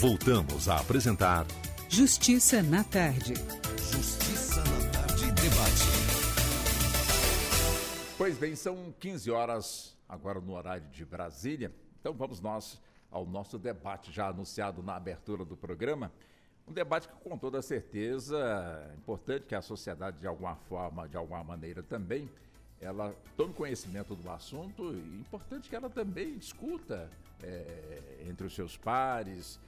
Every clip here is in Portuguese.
Voltamos a apresentar Justiça na Tarde. Justiça na Tarde Debate. Pois bem, são 15 horas agora no horário de Brasília. Então vamos nós ao nosso debate já anunciado na abertura do programa. Um debate que, com toda certeza, é importante que a sociedade, de alguma forma, de alguma maneira também, ela tome conhecimento do assunto e importante que ela também discuta entre os seus pares,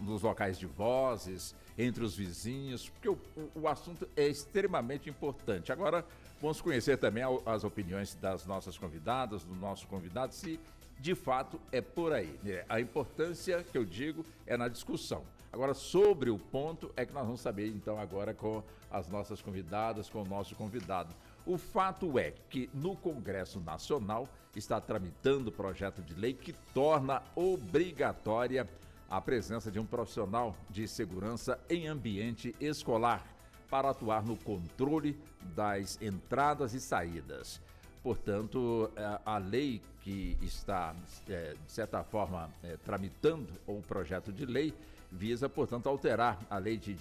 nos locais de vozes, entre os vizinhos, porque o assunto é extremamente importante. Agora, vamos conhecer também as opiniões das nossas convidadas, do nosso convidado, se de fato é por aí. A importância, que eu digo, é na discussão. Agora, sobre o ponto, é que nós vamos saber, então, agora com as nossas convidadas, com o nosso convidado. O fato é que no Congresso Nacional está tramitando o projeto de lei que torna obrigatória a presença de um profissional de segurança em ambiente escolar para atuar no controle das entradas e saídas. Portanto, a lei que está, de certa forma, tramitando o projeto de lei visa, portanto, alterar a lei de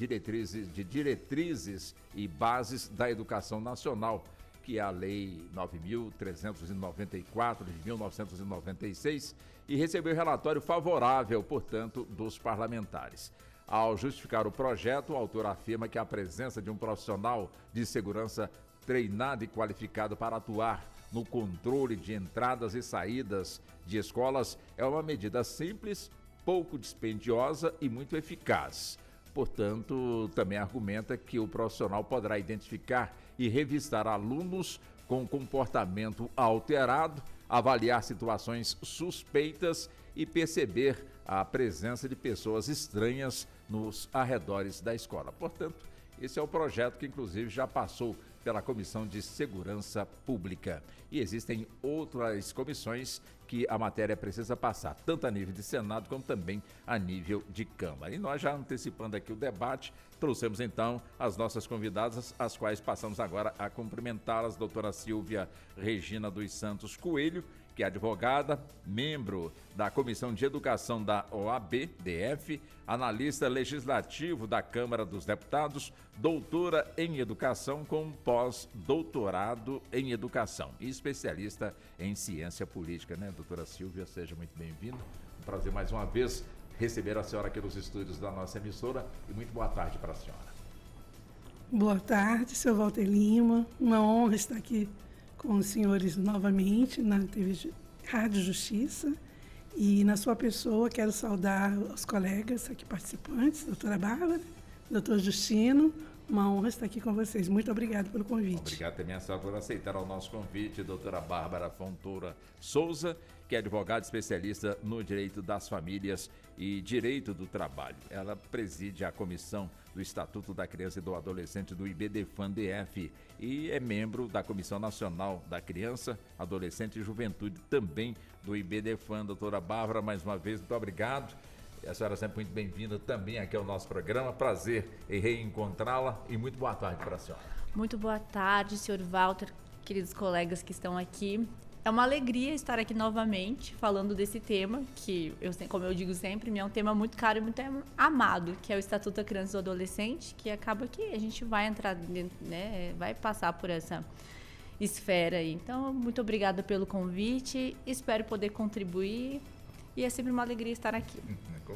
diretrizes e bases da educação nacional, que é a Lei 9.394 de 1996, e recebeu relatório favorável, portanto, dos parlamentares. Ao justificar o projeto, o autor afirma que a presença de um profissional de segurança treinado e qualificado para atuar no controle de entradas e saídas de escolas é uma medida simples, pouco dispendiosa e muito eficaz. Portanto, também argumenta que o profissional poderá identificar e revistar alunos com comportamento alterado, avaliar situações suspeitas e perceber a presença de pessoas estranhas nos arredores da escola. Portanto, esse é o projeto que, inclusive, já passou pela Comissão de Segurança Pública. E existem outras comissões que a matéria precisa passar, tanto a nível de Senado como também a nível de Câmara. E nós, já antecipando aqui o debate, trouxemos então as nossas convidadas, as quais passamos agora a cumprimentá-las. Doutora Silvia Regina dos Santos Coelho, que é advogada, membro da Comissão de Educação da OAB-DF, analista legislativo da Câmara dos Deputados, doutora em Educação com pós-doutorado em Educação e especialista em Ciência Política, né, doutora Silvia? Seja muito bem-vinda. Um prazer mais uma vez receber a senhora aqui nos estúdios da nossa emissora e muito boa tarde para a senhora. Boa tarde, seu Walter Lima. Uma honra estar aqui com os senhores novamente na TV Rádio Justiça, e na sua pessoa quero saudar os colegas aqui participantes, doutora Bárbara, doutor Justino. Uma honra estar aqui com vocês. Muito obrigado pelo convite. Obrigado também a senhora por aceitar o nosso convite, doutora Bárbara Fontoura Souza, que é advogada especialista no direito das famílias e direito do trabalho. Ela preside a comissão do Estatuto da Criança e do Adolescente do IBDFAN-DF e é membro da Comissão Nacional da Criança, Adolescente e Juventude, também do IBDFAN. Doutora Bárbara, mais uma vez, muito obrigado. A senhora é sempre muito bem-vinda também aqui ao nosso programa. Prazer em reencontrá-la e muito boa tarde para a senhora. Muito boa tarde, senhor Walter, queridos colegas que estão aqui. É uma alegria estar aqui novamente falando desse tema, que, como eu digo sempre, é um tema muito caro e muito amado, que é o Estatuto da Criança e do Adolescente, que acaba que a gente vai entrar, né, vai passar por essa esfera aí. Então, muito obrigada pelo convite, espero poder contribuir e é sempre uma alegria estar aqui,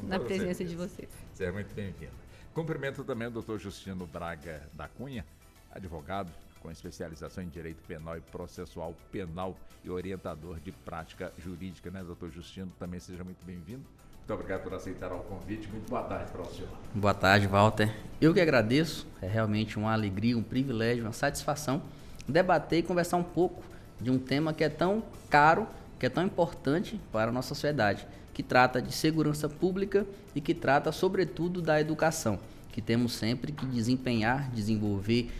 na presença de vocês. Você é muito bem-vindo. Cumprimento também o doutor Justino Braga da Cunha, advogado com especialização em Direito Penal e Processual Penal e orientador de prática jurídica, né, doutor Justino? Também seja muito bem-vindo. Muito obrigado por aceitar o convite. Muito boa tarde para o senhor. Boa tarde, Walter. Eu que agradeço. É realmente uma alegria, um privilégio, uma satisfação debater e conversar um pouco de um tema que é tão caro, que é tão importante para a nossa sociedade, que trata de segurança pública e que trata, sobretudo, da educação, que temos sempre que desempenhar, desenvolver,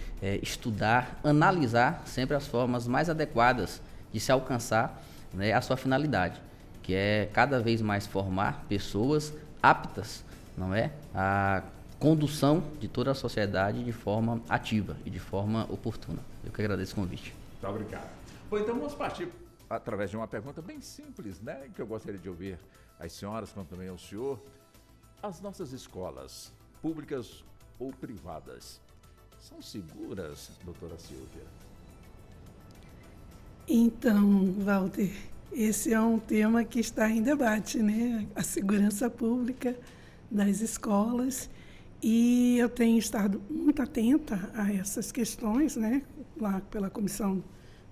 estudar, analisar sempre as formas mais adequadas de se alcançar, né, a sua finalidade, que é cada vez mais formar pessoas aptas, não é, à condução de toda a sociedade de forma ativa e de forma oportuna. Eu que agradeço o convite. Muito obrigado. Bom, então vamos partir através de uma pergunta bem simples, né, que eu gostaria de ouvir as senhoras, como também ao senhor. As nossas escolas, públicas ou privadas, são seguras, doutora Silvia? Então, Walter, esse é um tema que está em debate, né? A segurança pública das escolas. E eu tenho estado muito atenta a essas questões, né? Lá pela Comissão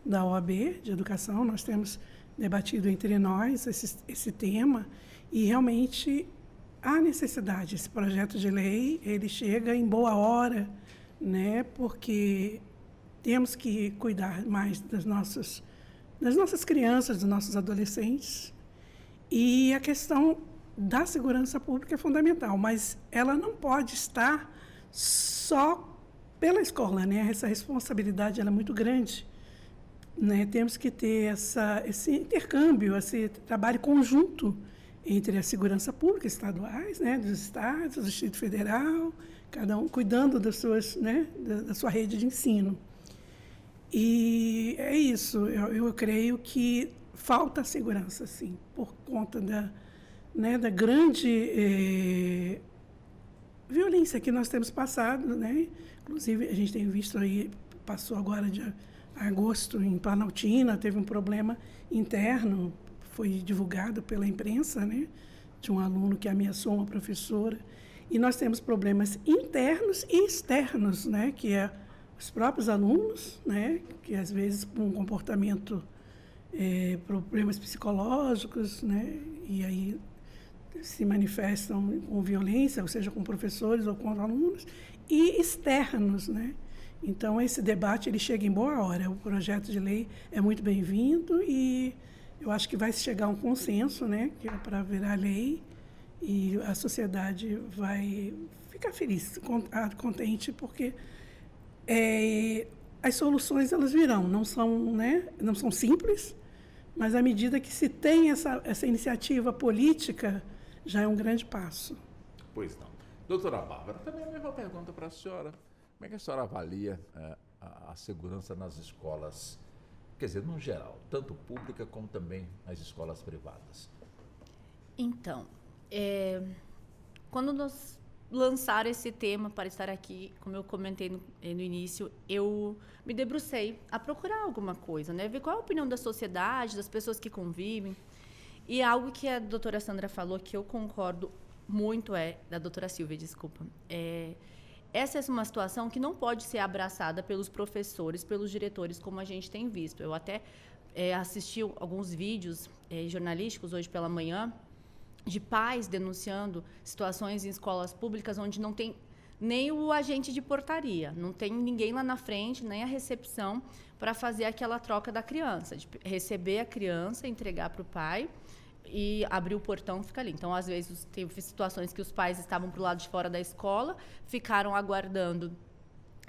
da OAB de Educação, nós temos debatido entre nós esse tema e realmente há necessidade. Esse projeto de lei, ele chega em boa hora, né? Porque temos que cuidar mais das nossas crianças, dos nossos adolescentes. E a questão da segurança pública é fundamental, mas ela não pode estar só pela escola, né? Essa responsabilidade ela é muito grande, né? Temos que ter esse intercâmbio, esse trabalho conjunto entre a segurança pública estaduais, né? Dos estados, do Distrito Federal, cada um cuidando das suas, né? da sua rede de ensino. E é isso, eu creio que falta segurança, sim, por conta da grande violência que nós temos passado, né? Inclusive, a gente tem visto aí, passou agora de agosto em Planaltina, teve um problema interno, foi divulgado pela imprensa, né? De um aluno que ameaçou uma professora. E nós temos problemas internos e externos, né? Que é os próprios alunos, né? Que às vezes por um comportamento, problemas psicológicos, né? E aí se manifestam com violência, ou seja, com professores ou com alunos, e externos, né? Então, esse debate ele chega em boa hora. O projeto de lei é muito bem-vindo e eu acho que vai chegar a um consenso, né? Que é para virar lei e a sociedade vai ficar feliz, contente, porque as soluções elas virão, não são simples, mas à medida que se tem essa iniciativa política, já é um grande passo. Pois não. Doutora Bárbara, também a mesma pergunta para a senhora. Como é que a senhora avalia a segurança nas escolas, quer dizer, no geral, tanto pública como também as escolas privadas? Então, quando nós lançaram esse tema para estar aqui, como eu comentei no início, eu me debrucei a procurar alguma coisa, né? Ver qual é a opinião da sociedade, das pessoas que convivem. E algo que a doutora Sandra falou, que eu concordo muito, da doutora Silvia, desculpa, essa é uma situação que não pode ser abraçada pelos professores, pelos diretores, como a gente tem visto. Eu até assisti alguns vídeos jornalísticos hoje pela manhã, de pais denunciando situações em escolas públicas onde não tem nem o agente de portaria, não tem ninguém lá na frente, nem a recepção para fazer aquela troca da criança, de receber a criança, entregar para o pai e abrir o portão e ficar ali. Então, às vezes, teve situações que os pais estavam para o lado de fora da escola, ficaram aguardando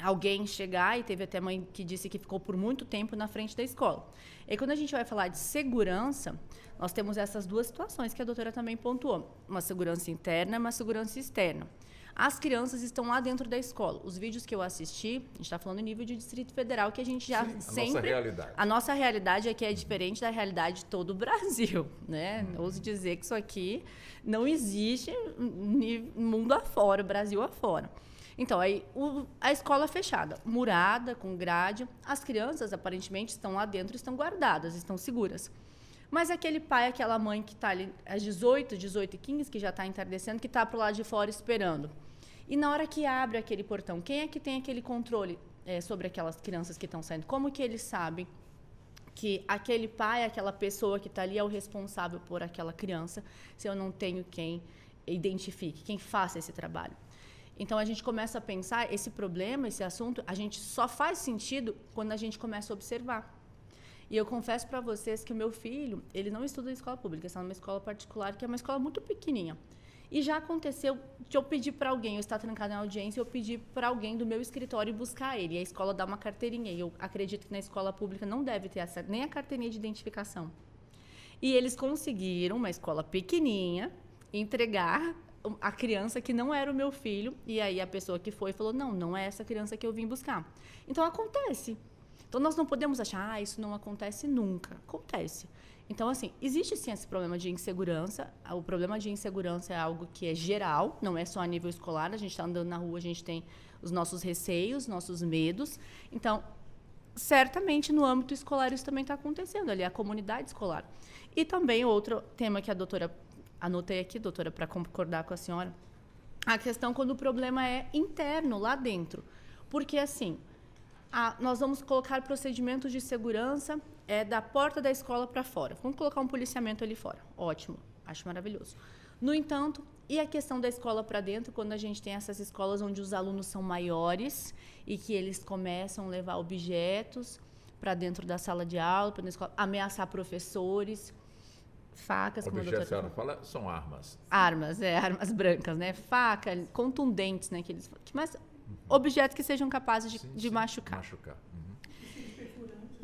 alguém chegar, e teve até mãe que disse que ficou por muito tempo na frente da escola. E quando a gente vai falar de segurança, nós temos essas duas situações que a doutora também pontuou. Uma segurança interna e uma segurança externa. As crianças estão lá dentro da escola. Os vídeos que eu assisti, a gente está falando em nível de Distrito Federal, que a gente já sempre... A nossa realidade. A nossa realidade aqui é diferente da realidade de todo o Brasil, né? Ouso dizer que isso aqui não existe no mundo afora, Brasil afora. Então, aí a escola fechada, murada, com grade. As crianças, aparentemente, estão lá dentro, estão guardadas, estão seguras. Mas aquele pai, aquela mãe que está ali às 18h15, que já está entardecendo, que está para o lado de fora esperando. E na hora que abre aquele portão, quem é que tem aquele controle sobre aquelas crianças que estão saindo? Como que eles sabem que aquele pai, aquela pessoa que está ali é o responsável por aquela criança, se eu não tenho quem identifique, quem faça esse trabalho? Então, a gente começa a pensar, esse problema, esse assunto, a gente só faz sentido quando a gente começa a observar. E eu confesso para vocês que o meu filho, ele não estuda em escola pública, está numa escola particular, que é uma escola muito pequenininha. E já aconteceu de eu pedir para alguém, eu estar trancada na audiência, eu pedir para alguém do meu escritório buscar ele. E a escola dá uma carteirinha. E eu acredito que na escola pública não deve ter nem a carteirinha de identificação. E eles conseguiram, uma escola pequenininha, entregar a criança que não era o meu filho. E aí a pessoa que foi falou, não é essa criança que eu vim buscar. Então, acontece. Então, nós não podemos achar, isso não acontece nunca. Acontece. Então, assim, existe sim esse problema de insegurança. O problema de insegurança é algo que é geral, não é só a nível escolar. A gente está andando na rua, a gente tem os nossos receios, nossos medos. Então, certamente no âmbito escolar isso também está acontecendo, ali a comunidade escolar. E também outro tema que a doutora, anotei aqui, doutora, para concordar com a senhora, a questão quando o problema é interno, lá dentro. Porque, assim, nós vamos colocar procedimentos de segurança da porta da escola para fora. Vamos colocar um policiamento ali fora. Ótimo, acho maravilhoso. No entanto, e a questão da escola para dentro, quando a gente tem essas escolas onde os alunos são maiores e que eles começam a levar objetos para dentro da sala de aula, para escola, ameaçar professores, facas, como a doutora Objetos, fala, são armas. Armas, armas brancas, né? Faca, contundentes, né? Mas objetos que sejam capazes de machucar.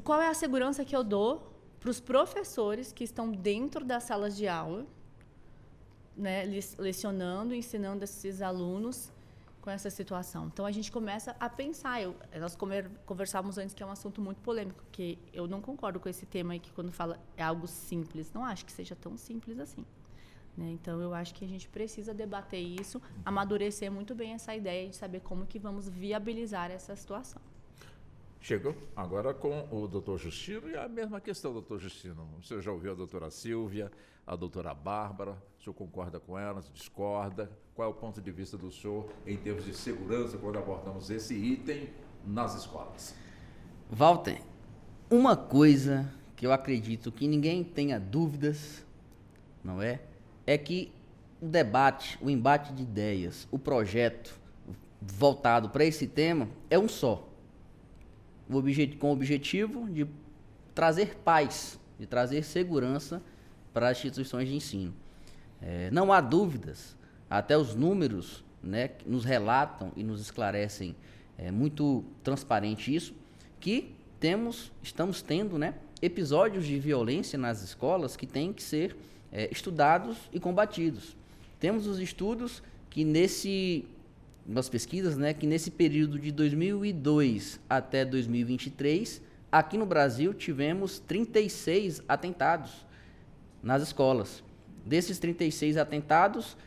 Qual é a segurança que eu dou para os professores que estão dentro das salas de aula, né, lecionando, ensinando esses alunos com essa situação? Então, a gente começa a pensar. Nós conversávamos antes que é um assunto muito polêmico, porque eu não concordo com esse tema aí que quando fala é algo simples. Não acho que seja tão simples assim. Né? Então, eu acho que a gente precisa debater isso, amadurecer muito bem essa ideia de saber como que vamos viabilizar essa situação. Chegou agora com o doutor Justino e a mesma questão, doutor Justino. O senhor já ouviu a doutora Silvia, a doutora Bárbara, o senhor concorda com elas, discorda? Qual é o ponto de vista do senhor em termos de segurança quando abordamos esse item nas escolas? Walter, uma coisa que eu acredito que ninguém tenha dúvidas, não é? É que o debate, o embate de ideias, o projeto voltado para esse tema é um só. Com o objetivo de trazer paz, de trazer segurança para as instituições de ensino. Não há dúvidas, até os números, né, nos relatam e nos esclarecem, muito transparente isso, que estamos tendo, né, episódios de violência nas escolas que têm que ser estudados e combatidos. Temos os estudos que nas pesquisas, né, que nesse período de 2002 até 2023, aqui no Brasil tivemos 36 atentados nas escolas. Desses 36 atentados,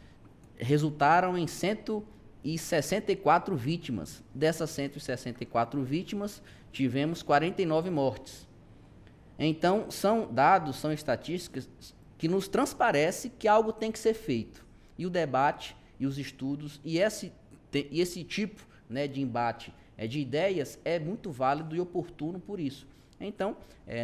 resultaram em 164 vítimas. Dessas 164 vítimas, tivemos 49 mortes. Então, são estatísticas que nos transparece que algo tem que ser feito. E o debate e os estudos e esse tipo, né, de embate de ideias é muito válido e oportuno por isso. Então,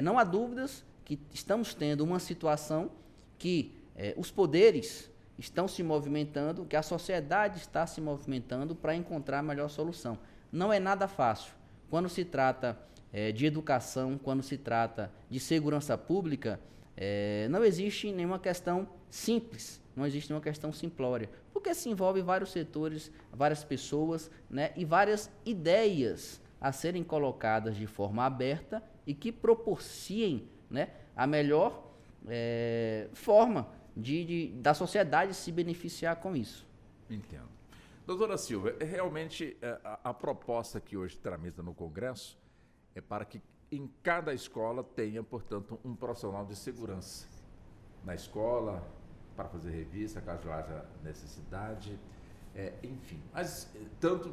não há dúvidas que estamos tendo uma situação que os poderes estão se movimentando, que a sociedade está se movimentando para encontrar a melhor solução. Não é nada fácil. Quando se trata de educação, quando se trata de segurança pública, não existe nenhuma questão simples. Não existe uma questão simplória, porque se envolve vários setores, várias pessoas, né, e várias ideias a serem colocadas de forma aberta e que propiciem, né, a melhor forma da sociedade se beneficiar com isso. Entendo. Doutora Silvia, realmente a proposta que hoje tramita no Congresso é para que em cada escola tenha, portanto, um profissional de segurança. Na escola, para fazer revista, caso haja necessidade, enfim. Mas tanto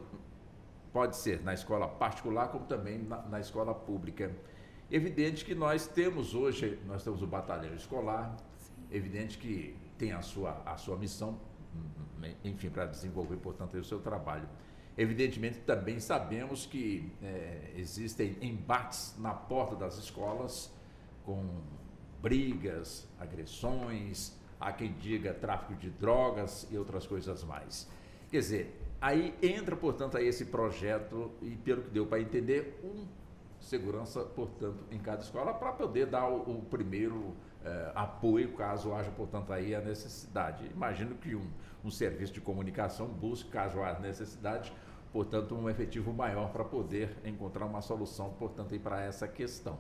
pode ser na escola particular como também na escola pública. Evidente que nós temos hoje, o batalhão escolar, evidente que tem a sua missão, enfim, para desenvolver, portanto, o seu trabalho. Evidentemente, também sabemos que existem embates na porta das escolas com brigas, agressões, há quem diga tráfico de drogas e outras coisas mais. Quer dizer, aí entra, portanto, aí esse projeto e, pelo que deu para entender, segurança, portanto, em cada escola para poder dar o primeiro apoio, caso haja, portanto, aí a necessidade. Imagino que um serviço de comunicação busque, caso haja necessidade, portanto, um efetivo maior para poder encontrar uma solução, portanto, aí para essa questão.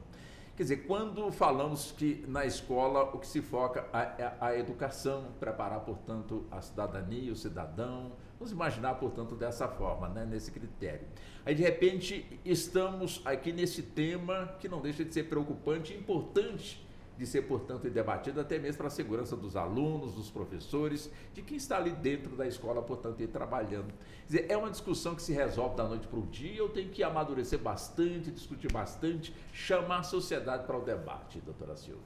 Quer dizer, quando falamos que na escola o que se foca é a educação, preparar, portanto, a cidadania, o cidadão, vamos imaginar, portanto, dessa forma, né, nesse critério. Aí, de repente, estamos aqui nesse tema que não deixa de ser preocupante e importante de ser, portanto, debatida até mesmo para a segurança dos alunos, dos professores, de quem está ali dentro da escola, portanto, trabalhando. Quer dizer, é uma discussão que se resolve da noite para o dia, ou tem que amadurecer bastante, discutir bastante, chamar a sociedade para o debate, doutora Silvia?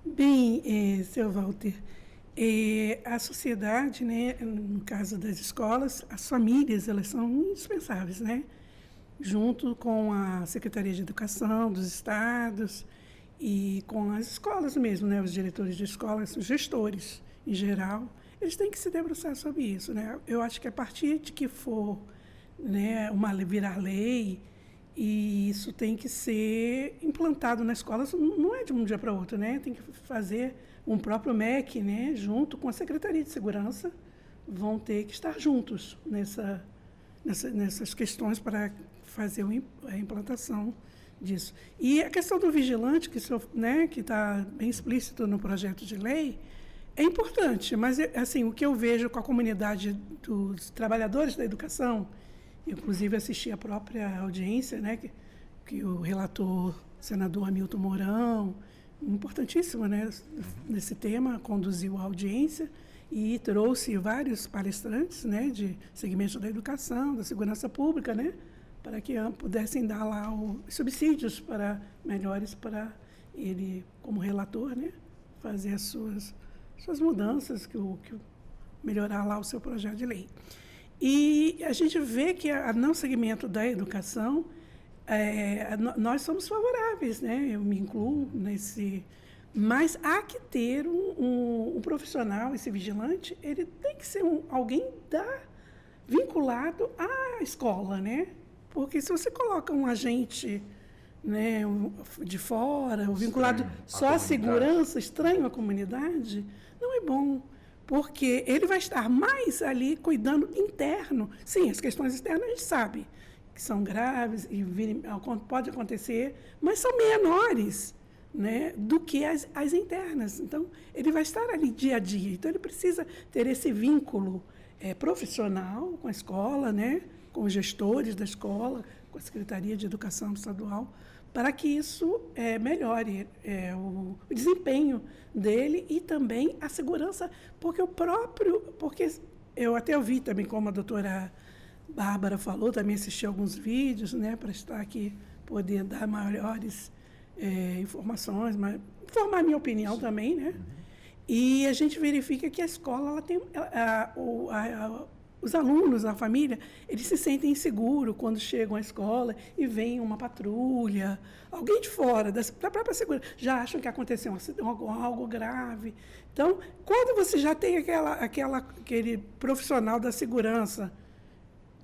Bem, seu Walter, a sociedade, né, no caso das escolas, as famílias, elas são indispensáveis, né? Junto com a Secretaria de Educação dos estados e com as escolas mesmo, né, os diretores de escolas, os gestores em geral, eles têm que se debruçar sobre isso, né? Eu acho que a partir de que for, né, virar lei, e isso tem que ser implantado nas escolas, não é de um dia para outro, né? Tem que fazer um próprio MEC, né, junto com a Secretaria de Segurança, vão ter que estar juntos nessas questões para fazer a implantação disso. E a questão do vigilante, que está bem explícito no projeto de lei, é importante, mas assim, o que eu vejo com a comunidade dos trabalhadores da educação, inclusive assisti a própria audiência, né, que o relator, senador Hamilton Mourão, importantíssimo, né, nesse tema, conduziu a audiência e trouxe vários palestrantes, né, de segmento da educação, da segurança pública, né, para que pudessem dar lá os subsídios melhores para ele, como relator, né, fazer as suas mudanças, melhorar lá o seu projeto de lei. E a gente vê que no segmento da educação, nós somos favoráveis, né? Eu me incluo nesse... Mas há que ter um profissional, esse vigilante, ele tem que ser alguém vinculado à escola, né? Porque se você coloca um agente, né, de fora, vinculado só à segurança, estranho à comunidade, não é bom. Porque ele vai estar mais ali cuidando interno. Sim, as questões externas a gente sabe que são graves e pode acontecer, mas são menores, né, do que as internas. Então, ele vai estar ali dia a dia. Então, ele precisa ter esse vínculo profissional com a escola, né, com os gestores da escola, com a Secretaria de Educação Estadual, para que isso melhore o desempenho dele e também a segurança, porque eu até ouvi também, como a doutora Bárbara falou, também assisti alguns vídeos, né, para estar aqui, poder dar maiores informações, formar a minha opinião também, né? E a gente verifica que a escola, ela tem os alunos, a família, eles se sentem inseguros quando chegam à escola e vem uma patrulha, alguém de fora, da própria segurança, já acham que aconteceu algo grave. Então, quando você já tem aquele profissional da segurança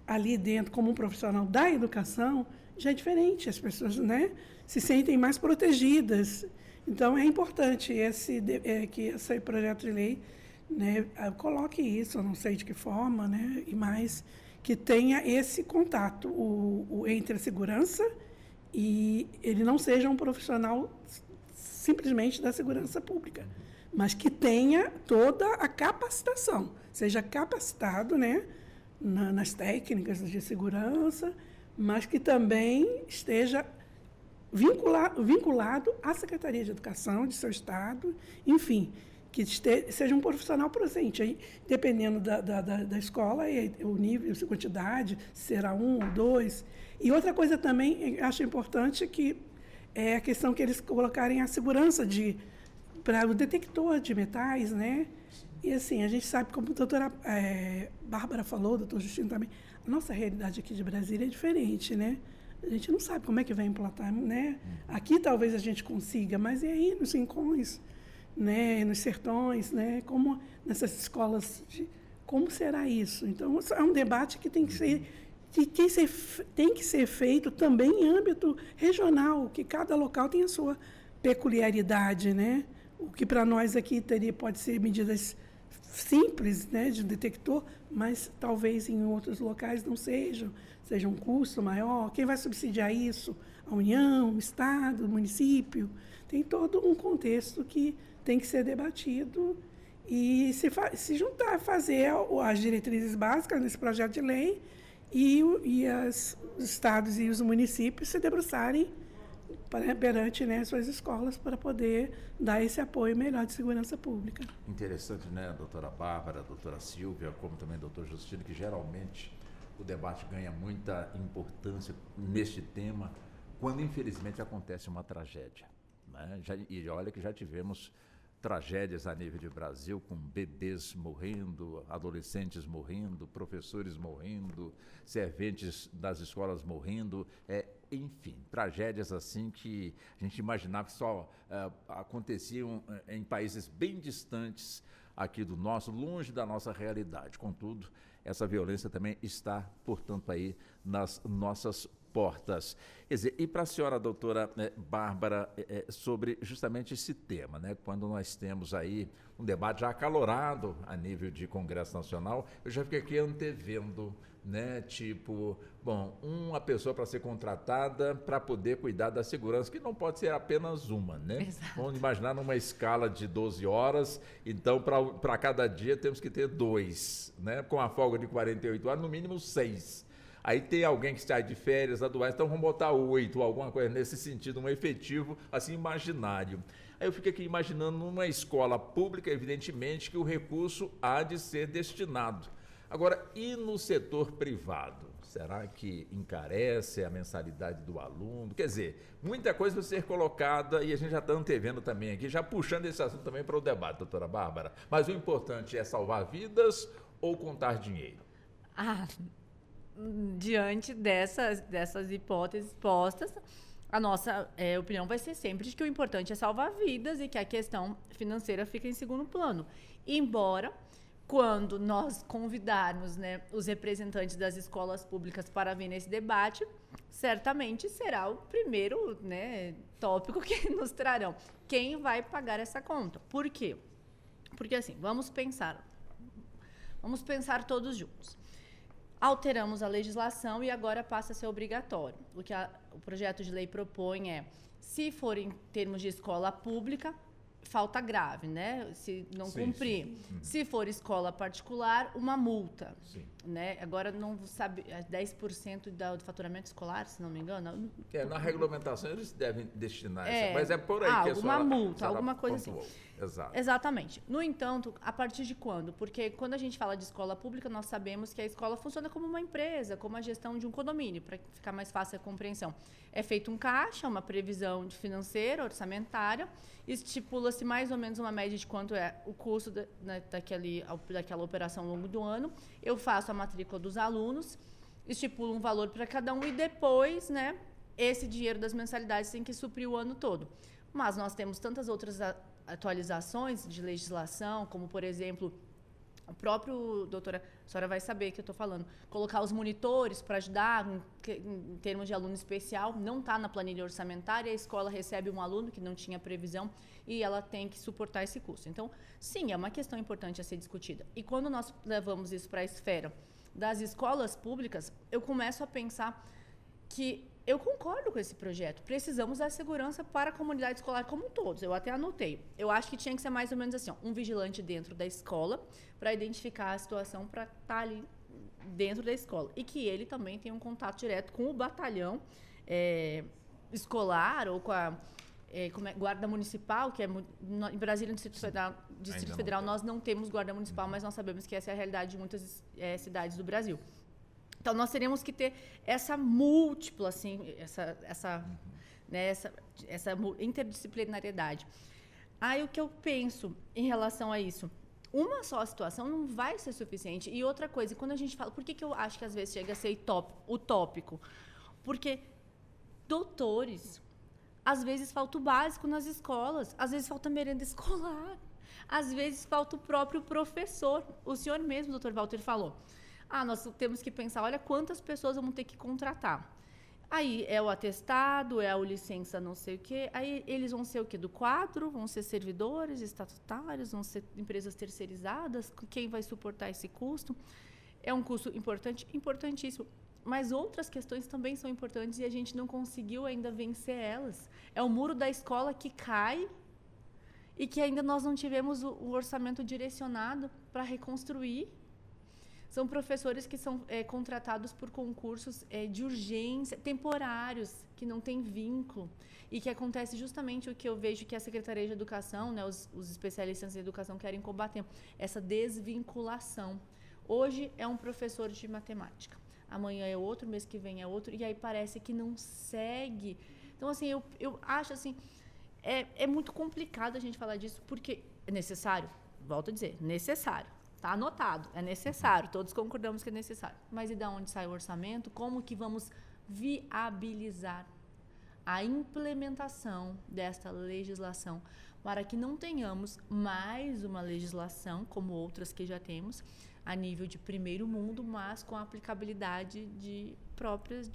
ali dentro, como um profissional da educação, já é diferente, as pessoas, né, se sentem mais protegidas. Então, é importante que esse projeto de lei, né, coloque isso, eu não sei de que forma, né, e mais que tenha esse contato entre a segurança e ele não seja um profissional simplesmente da segurança pública, mas que tenha toda a capacitação, seja capacitado, né, nas técnicas de segurança, mas que também esteja vinculado à Secretaria de Educação de seu estado, enfim, que seja um profissional presente. Aí, dependendo da escola, o nível, a quantidade, será 1 ou 2. E outra coisa também, eu acho importante, que é a questão que eles colocarem a segurança para o detector de metais, né? E assim, a gente sabe, como a doutora Bárbara falou, o doutor Justino também, a nossa realidade aqui de Brasília é diferente, né? A gente não sabe como é que vai implantar, né? Aqui talvez a gente consiga, mas e aí nos rincões, né, nos sertões, né, como nessas escolas, como será isso? Então, é um debate que tem que ser feito também em âmbito regional, que cada local tem a sua peculiaridade, né? O que para nós aqui pode ser medidas simples, né, de detector, mas talvez em outros locais não seja um custo maior. Quem vai subsidiar isso? A União, o Estado, o município. Tem todo um contexto que tem que ser debatido e se juntar, fazer as diretrizes básicas nesse projeto de lei e os estados e os municípios se debruçarem perante, né, suas escolas para poder dar esse apoio melhor de segurança pública. Interessante, né, doutora Bárbara, doutora Silvia, como também doutor Justino, que geralmente o debate ganha muita importância neste tema quando, infelizmente, acontece uma tragédia, né? E olha que já tivemos tragédias a nível de Brasil, com bebês morrendo, adolescentes morrendo, professores morrendo, serventes das escolas morrendo, enfim, tragédias assim que a gente imaginava que só aconteciam em países bem distantes aqui do nosso, longe da nossa realidade. Contudo, essa violência também está, portanto, aí nas nossas portas. Quer dizer, e para a senhora, doutora Bárbara, sobre justamente esse tema, né? Quando nós temos aí um debate já acalorado a nível de Congresso Nacional, eu já fiquei aqui antevendo, né? Tipo, bom, uma pessoa para ser contratada para poder cuidar da segurança, que não pode ser apenas uma, né? Exato. Vamos imaginar numa escala de 12 horas, então para cada dia temos que ter 2, né? Com a folga de 48 horas, no mínimo 6. Aí tem alguém que sai de férias, aduais, então vamos botar 8, alguma coisa nesse sentido, um efetivo, assim, imaginário. Aí eu fico aqui imaginando numa escola pública, evidentemente, que o recurso há de ser destinado. Agora, e no setor privado? Será que encarece a mensalidade do aluno? Quer dizer, muita coisa vai ser colocada e a gente já está antevendo também aqui, já puxando esse assunto também para o debate, doutora Bárbara. Mas o importante é salvar vidas ou contar dinheiro? Diante dessas hipóteses postas, a nossa opinião vai ser sempre de que o importante é salvar vidas e que a questão financeira fica em segundo plano. Embora, quando nós convidarmos, né, os representantes das escolas públicas para vir nesse debate, certamente será o primeiro, né, tópico que nos trarão. Quem vai pagar essa conta? Por quê? Porque, assim, vamos pensar todos juntos. Alteramos a legislação e agora passa a ser obrigatório. O que o projeto de lei propõe é, se for em termos de escola pública, falta grave, né? Se não cumprir. Sim. Se for escola particular, uma multa. Sim. Né? Agora não sabe, 10% do faturamento escolar, se não me engano. Na regulamentação eles devem destinar isso, mas é por aí que a alguma senhora, multa, alguma coisa pontuou. assim. Exato. Exatamente. No entanto, a partir de quando? Porque quando a gente fala de escola pública, nós sabemos que a escola funciona como uma empresa, como a gestão de um condomínio, para ficar mais fácil a compreensão. É feito um caixa, uma previsão financeira, orçamentária, estipula-se mais ou menos uma média de quanto é o custo daquela operação ao longo do ano. Eu faço a matrícula dos alunos, estipulo um valor para cada um e depois, né, esse dinheiro das mensalidades tem que suprir o ano todo. Mas nós temos tantas outras atualizações de legislação, como, por exemplo, o próprio, doutora, a senhora vai saber que eu estou falando, colocar os monitores para ajudar em termos de aluno especial, não está na planilha orçamentária, a escola recebe um aluno que não tinha previsão e ela tem que suportar esse custo. Então, sim, é uma questão importante a ser discutida. E quando nós levamos isso para a esfera das escolas públicas, eu começo a pensar que eu concordo com esse projeto. Precisamos da segurança para a comunidade escolar como todos. Eu até anotei. Eu acho que tinha que ser mais ou menos assim, um vigilante dentro da escola para identificar a situação, para estar ali dentro da escola. E que ele também tenha um contato direto com o batalhão escolar ou com a guarda municipal, que em Brasília, no Distrito Federal, nós não temos guarda municipal, mas nós sabemos que essa é a realidade de muitas cidades do Brasil. Então, nós teríamos que ter essa múltipla, assim, essa interdisciplinariedade. Aí, o que eu penso em relação a isso? Uma só situação não vai ser suficiente. E outra coisa, quando a gente fala... Por que eu acho que às vezes chega a ser utópico? Porque doutores, às vezes falta o básico nas escolas, às vezes falta merenda escolar, às vezes falta o próprio professor. O senhor mesmo, doutor Walter, falou... nós temos que pensar, olha quantas pessoas vamos ter que contratar. Aí é o atestado, é a licença não sei o quê. Aí eles vão ser o quê? Do quadro? Vão ser servidores estatutários? Vão ser empresas terceirizadas? Quem vai suportar esse custo? É um custo importante? Importantíssimo. Mas outras questões também são importantes e a gente não conseguiu ainda vencer elas. É o muro da escola que cai e que ainda nós não tivemos o orçamento direcionado para reconstruir. São professores que são contratados por concursos de urgência, temporários, que não têm vínculo. E que acontece justamente o que eu vejo que a Secretaria de Educação, né, os especialistas em educação querem combater, essa desvinculação. Hoje é um professor de matemática, amanhã é outro, mês que vem é outro, e aí parece que não segue. Então, assim, eu acho assim, é muito complicado a gente falar disso, porque é necessário, volto a dizer, necessário. Está anotado, é necessário, todos concordamos que é necessário. Mas e de onde sai o orçamento? Como que vamos viabilizar a implementação desta legislação para que não tenhamos mais uma legislação, como outras que já temos, a nível de primeiro mundo, mas com a aplicabilidade próprias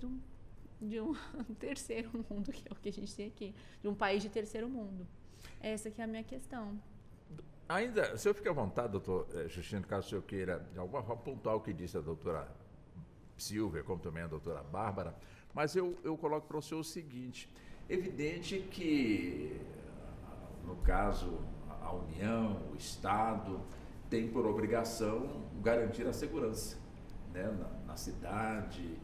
de um terceiro mundo, que é o que a gente tem aqui, de um país de terceiro mundo. Essa que é a minha questão. Ainda, o senhor fica à vontade, doutor Justino, caso o senhor queira, de alguma forma, pontuar o que disse a doutora Silvia, como também a doutora Bárbara, mas eu coloco para o senhor o seguinte: evidente que, no caso, a União, o Estado, tem por obrigação garantir a segurança, né, na cidade,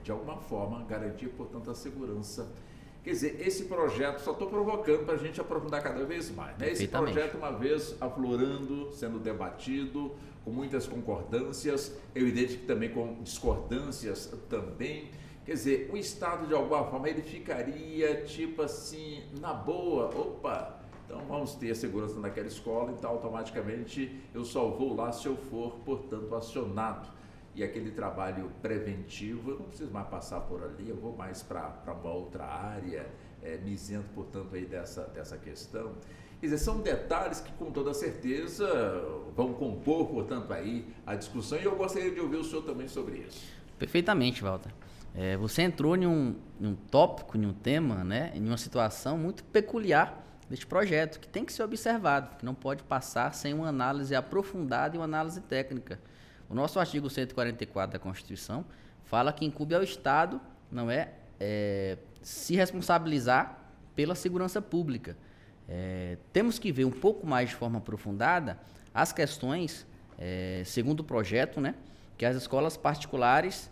de alguma forma, garantir, portanto, a segurança. Quer dizer, esse projeto, só estou provocando para a gente aprofundar cada vez mais, né? Esse projeto, uma vez aflorando, sendo debatido, com muitas concordâncias, evidente que também com discordâncias também. Quer dizer, o Estado, de alguma forma, ele ficaria, tipo assim, na boa, opa, então vamos ter a segurança naquela escola, então automaticamente eu só vou lá se eu for, portanto, acionado. E aquele trabalho preventivo, eu não preciso mais passar por ali, eu vou mais para uma outra área, me isento, portanto, aí dessa questão. Quer dizer, são detalhes que, com toda certeza, vão compor, portanto, aí a discussão, e eu gostaria de ouvir o senhor também sobre isso. Perfeitamente, Walter. Você entrou em um tópico, em um tema, né, em uma situação muito peculiar deste projeto, que tem que ser observado, que não pode passar sem uma análise aprofundada e uma análise técnica. O nosso artigo 144 da Constituição fala que incumbe ao Estado, se responsabilizar pela segurança pública. Temos que ver um pouco mais de forma aprofundada as questões, segundo o projeto, né, que as escolas particulares,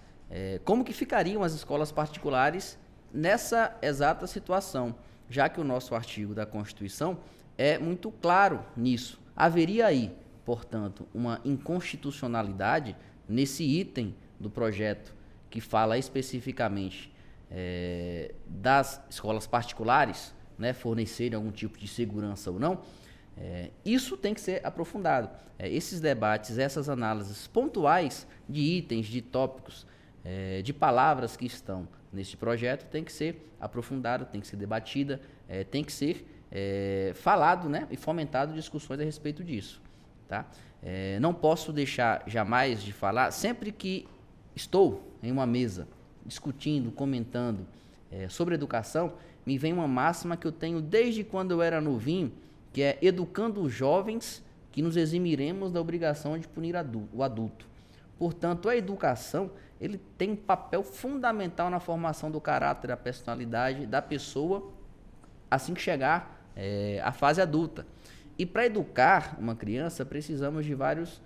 como que ficariam as escolas particulares nessa exata situação, já que o nosso artigo da Constituição é muito claro nisso. Haveria aí, portanto, uma inconstitucionalidade nesse item do projeto que fala especificamente das escolas particulares, né, fornecerem algum tipo de segurança ou não. Isso tem que ser aprofundado. Esses debates, essas análises pontuais de itens, de tópicos, de palavras que estão neste projeto tem que ser aprofundado, tem que ser debatida, tem que ser falado, né, e fomentado discussões a respeito disso. Tá? Não posso deixar jamais de falar, sempre que estou em uma mesa discutindo, comentando sobre educação, me vem uma máxima que eu tenho desde quando eu era novinho, que é: educando os jovens, que nos eximiremos da obrigação de punir o adulto. Portanto, a educação ele tem um papel fundamental na formação do caráter, da personalidade da pessoa assim que chegar à fase adulta. E para educar uma criança, precisamos de vários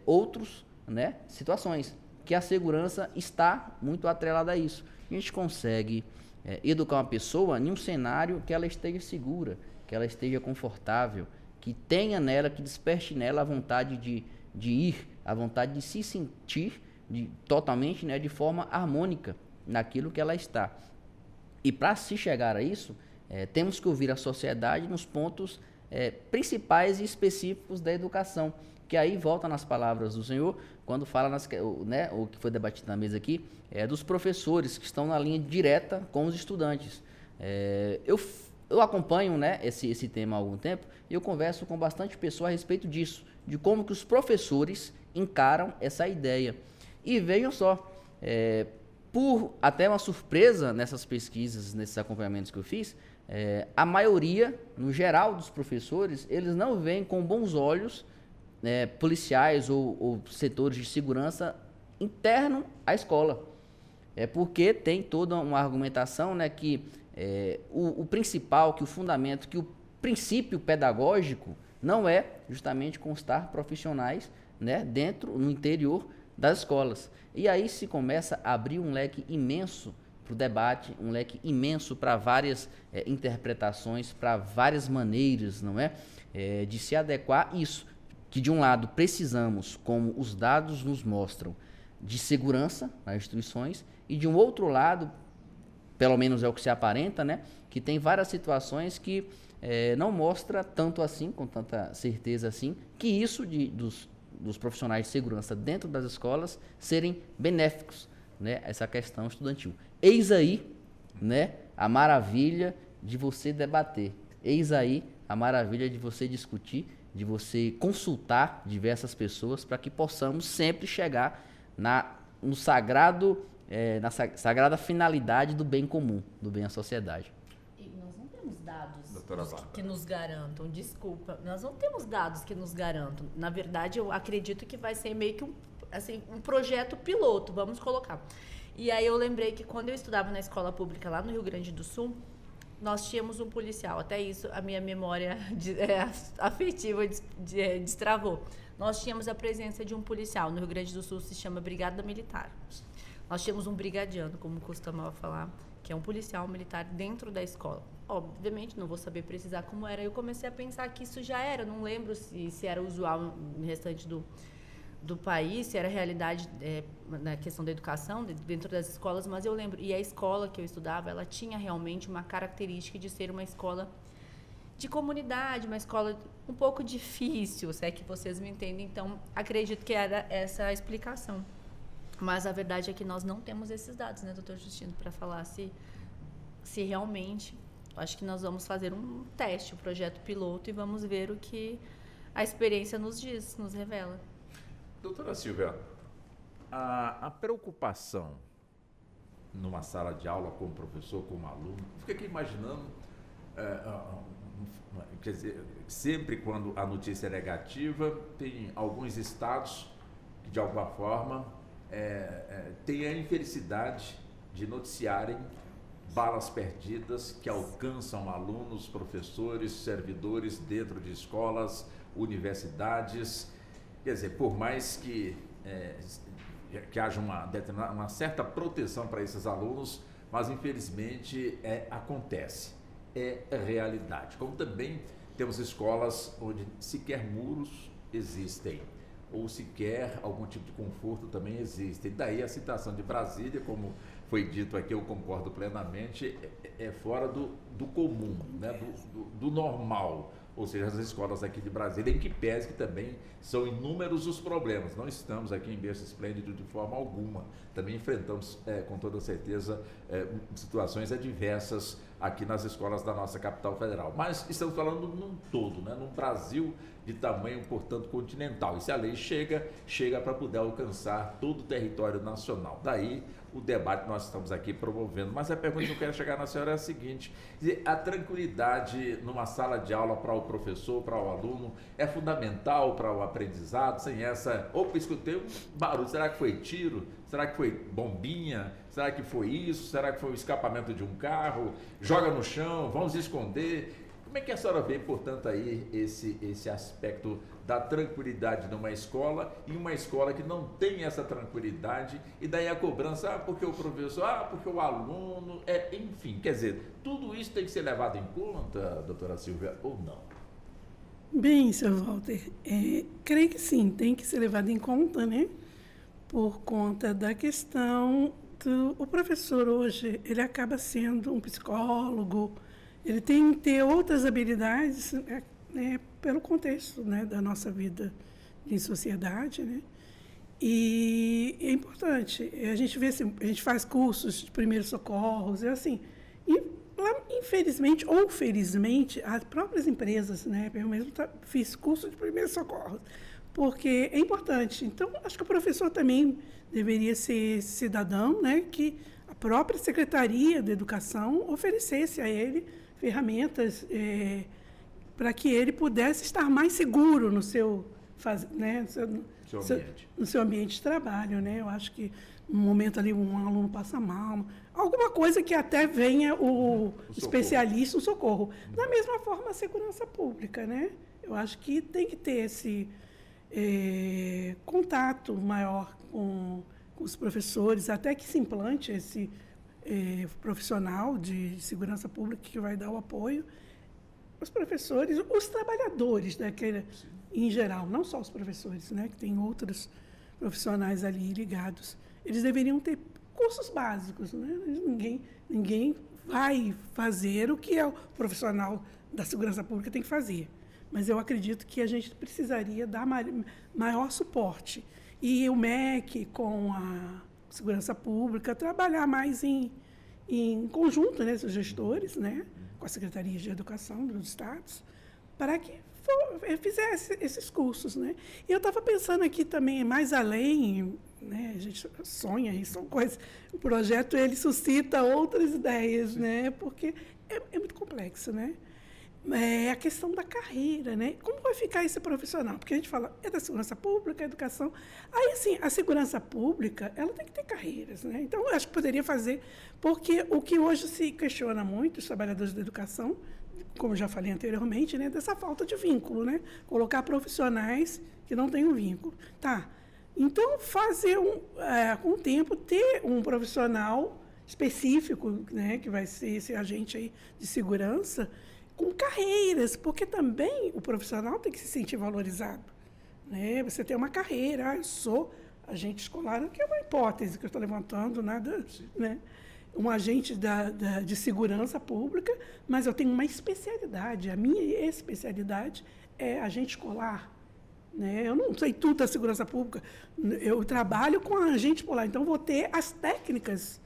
outros, né, situações, que a segurança está muito atrelada a isso. A gente consegue educar uma pessoa em um cenário que ela esteja segura, que ela esteja confortável, que tenha nela, que desperte nela a vontade de ir, a vontade de se sentir totalmente, né, de forma harmônica naquilo que ela está. E para se chegar a isso, temos que ouvir a sociedade nos pontos principais e específicos da educação, que aí volta nas palavras do senhor, quando fala, né, o que foi debatido na mesa aqui, dos professores que estão na linha direta com os estudantes. Eu acompanho, né, esse tema há algum tempo, e eu converso com bastante pessoas a respeito disso, de como que os professores encaram essa ideia. E vejam só, por até uma surpresa nessas pesquisas, nesses acompanhamentos que eu fiz, a maioria, no geral dos professores, eles não veem com bons olhos policiais ou setores de segurança interno à escola. Porque tem toda uma argumentação, né, que o principal, que o fundamento, que o princípio pedagógico não é justamente constar profissionais, né, no interior das escolas. E aí se começa a abrir um leque imenso para o debate, um leque imenso para várias interpretações, para várias maneiras, não é? De se adequar isso, que de um lado precisamos, como os dados nos mostram, de segurança nas instituições, e de um outro lado, pelo menos é o que se aparenta, né? Que tem várias situações que não mostra tanto assim, com tanta certeza assim, que isso dos profissionais de segurança dentro das escolas serem benéficos, né, essa questão estudantil. Eis aí, né, a maravilha de você debater. Eis aí a maravilha de você discutir, de você consultar diversas pessoas para que possamos sempre chegar na sagrada finalidade do bem comum, do bem à sociedade. E nós não temos dados Doutora Bárbara. que nos garantam, desculpa, nós não temos dados que nos garantam. Na verdade, eu acredito que vai ser meio que um projeto piloto, vamos colocar. E aí eu lembrei que quando eu estudava na escola pública lá no Rio Grande do Sul, nós tínhamos um policial, até isso a minha memória afetiva destravou. Nós tínhamos a presença de um policial, no Rio Grande do Sul se chama Brigada Militar. Nós tínhamos um brigadiano, como costumava falar, que é um policial militar dentro da escola. Obviamente, não vou saber precisar como era. Eu comecei a pensar que isso já era, não lembro se era usual no restante do país, se era realidade na questão da educação, dentro das escolas, mas eu lembro. E a escola que eu estudava, ela tinha realmente uma característica de ser uma escola de comunidade, uma escola um pouco difícil, se é que vocês me entendem. Então, acredito que era essa a explicação. Mas a verdade é que nós não temos esses dados, né, doutor Justino, para falar se realmente... Acho que nós vamos fazer um teste, um projeto piloto, e vamos ver o que a experiência nos diz, nos revela. Doutora Silvia, a preocupação numa sala de aula com o professor, com o aluno, fica aqui imaginando, quer dizer, sempre quando a notícia é negativa, tem alguns estados que, de alguma forma, têm a infelicidade de noticiarem balas perdidas que alcançam alunos, professores, servidores dentro de escolas, universidades. Quer dizer, por mais que haja uma certa proteção para esses alunos, mas infelizmente acontece, é realidade. Como também temos escolas onde sequer muros existem, ou sequer algum tipo de conforto também existe. E daí a citação de Brasília, como foi dito aqui, eu concordo plenamente, é fora do comum, né? do normal. Ou seja, as escolas aqui de Brasília, em que pese que também são inúmeros os problemas. Não estamos aqui em berço esplêndido de forma alguma. Também enfrentamos, com toda certeza, situações adversas aqui nas escolas da nossa capital federal. Mas estamos falando num todo, né? Num Brasil de tamanho, portanto, continental. E se a lei chega para poder alcançar todo o território nacional. Daí o debate que nós estamos aqui promovendo. Mas a pergunta que eu quero chegar na senhora é a seguinte: a tranquilidade numa sala de aula para o professor, para o aluno, é fundamental para o aprendizado? Sem essa... Opa, escutei um barulho, será que foi tiro? Será que foi bombinha? Será que foi isso? Será que foi o escapamento de um carro? Joga no chão, vamos esconder. Como é que a senhora vê, portanto, aí esse aspecto da tranquilidade numa escola e uma escola que não tem essa tranquilidade, e daí a cobrança, porque o professor, porque o aluno, enfim, quer dizer, tudo isso tem que ser levado em conta, doutora Silvia, ou não? Bem, seu Walter, creio que sim, tem que ser levado em conta, né? Por conta da questão o professor hoje, ele acaba sendo um psicólogo, ele tem que ter outras habilidades, né, pelo contexto, né, da nossa vida em sociedade, né? E é importante, a gente vê assim, a gente faz cursos de primeiros socorros, assim, e lá, infelizmente ou felizmente, as próprias empresas, né, eu mesmo fiz curso de primeiros socorros, porque é importante. Então, acho que o professor também deveria ser cidadão, né, que a própria Secretaria da Educação oferecesse a ele ferramentas para que ele pudesse estar mais seguro no seu, né, no seu ambiente de trabalho, né? Eu acho que no momento ali um aluno passa mal, alguma coisa que até venha o especialista, o socorro. Da mesma forma, a segurança pública, né? Eu acho que tem que ter contato maior com os professores, até que se implante esse profissional de segurança pública que vai dar o apoio. Os professores, os trabalhadores daquele, em geral, não só os professores, né, que tem outros profissionais ali ligados, eles deveriam ter cursos básicos, né? Ninguém vai fazer o que o profissional da segurança pública tem que fazer. Mas eu acredito que a gente precisaria dar maior suporte. E o MEC, com a segurança pública, trabalhar mais em conjunto, né, os gestores, né, com a Secretaria de Educação dos estados, para que fizesse esses cursos. Né? E eu estava pensando aqui também, mais além, né, a gente sonha, e são coisas, o projeto ele suscita outras ideias, né, porque é muito complexo, né? A questão da carreira, né? Como vai ficar esse profissional? Porque a gente fala, é da segurança pública, educação. Aí, assim, a segurança pública, ela tem que ter carreiras, né? Então, eu acho que poderia fazer, porque o que hoje se questiona muito, os trabalhadores da educação, como eu já falei anteriormente, né, dessa falta de vínculo, né? Colocar profissionais que não têm um vínculo. Tá. Então, fazer, com o tempo, ter um profissional específico, né, que vai ser esse agente aí de segurança, com carreiras, porque também o profissional tem que se sentir valorizado. Né? Você tem uma carreira, eu sou agente escolar, que é uma hipótese que eu estou levantando, nada, né? Um agente de segurança pública, mas eu tenho uma especialidade, a minha especialidade é agente escolar. Né? Eu não sei tudo da segurança pública, eu trabalho com agente escolar, então vou ter as técnicas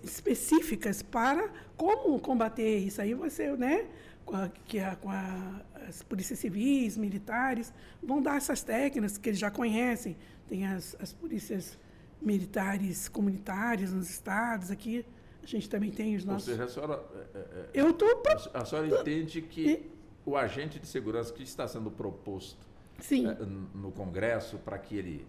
específicas para como combater isso. Aí você, né, as polícias civis, militares, vão dar essas técnicas que eles já conhecem. Tem as polícias militares comunitárias nos estados, aqui a gente também tem os nossos... Ou seja, a senhora, a senhora entende que o agente de segurança que está sendo proposto no Congresso para que ele,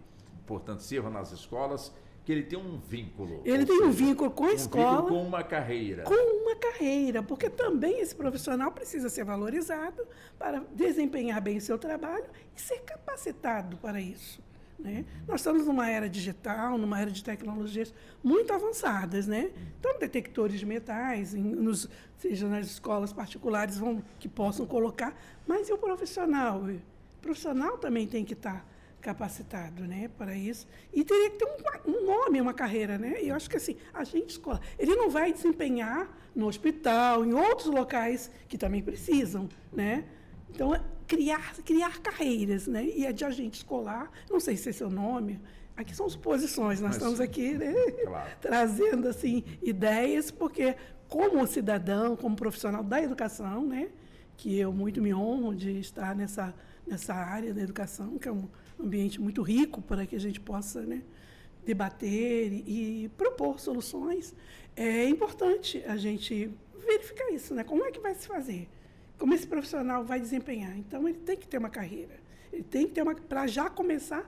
portanto, sirva nas escolas, que ele tem um vínculo. Ele tem um vínculo com a escola. Vínculo com uma carreira. Com uma carreira, porque também esse profissional precisa ser valorizado para desempenhar bem o seu trabalho e ser capacitado para isso. Né? Nós estamos numa era digital, numa era de tecnologias muito avançadas. Né? Então, detectores de metais, seja nas escolas particulares que possam colocar, mas e o profissional? O profissional também tem que estar capacitado, né, para isso. E teria que ter um nome, uma carreira, né? E eu acho que assim, agente escolar, ele não vai desempenhar no hospital, em outros locais que também precisam, né? Então, criar carreiras, né? E é de agente escolar, não sei se é seu nome, aqui são suposições, nós estamos aqui, né, claro, trazendo assim ideias, porque como cidadão, como profissional da educação, né, que eu muito me honro de estar nessa área da educação, que é um ambiente muito rico para que a gente possa, né, debater e propor soluções. É importante a gente verificar isso, né? Como é que vai se fazer? Como esse profissional vai desempenhar? Então, ele tem que ter uma carreira. Ele tem que ter para já começar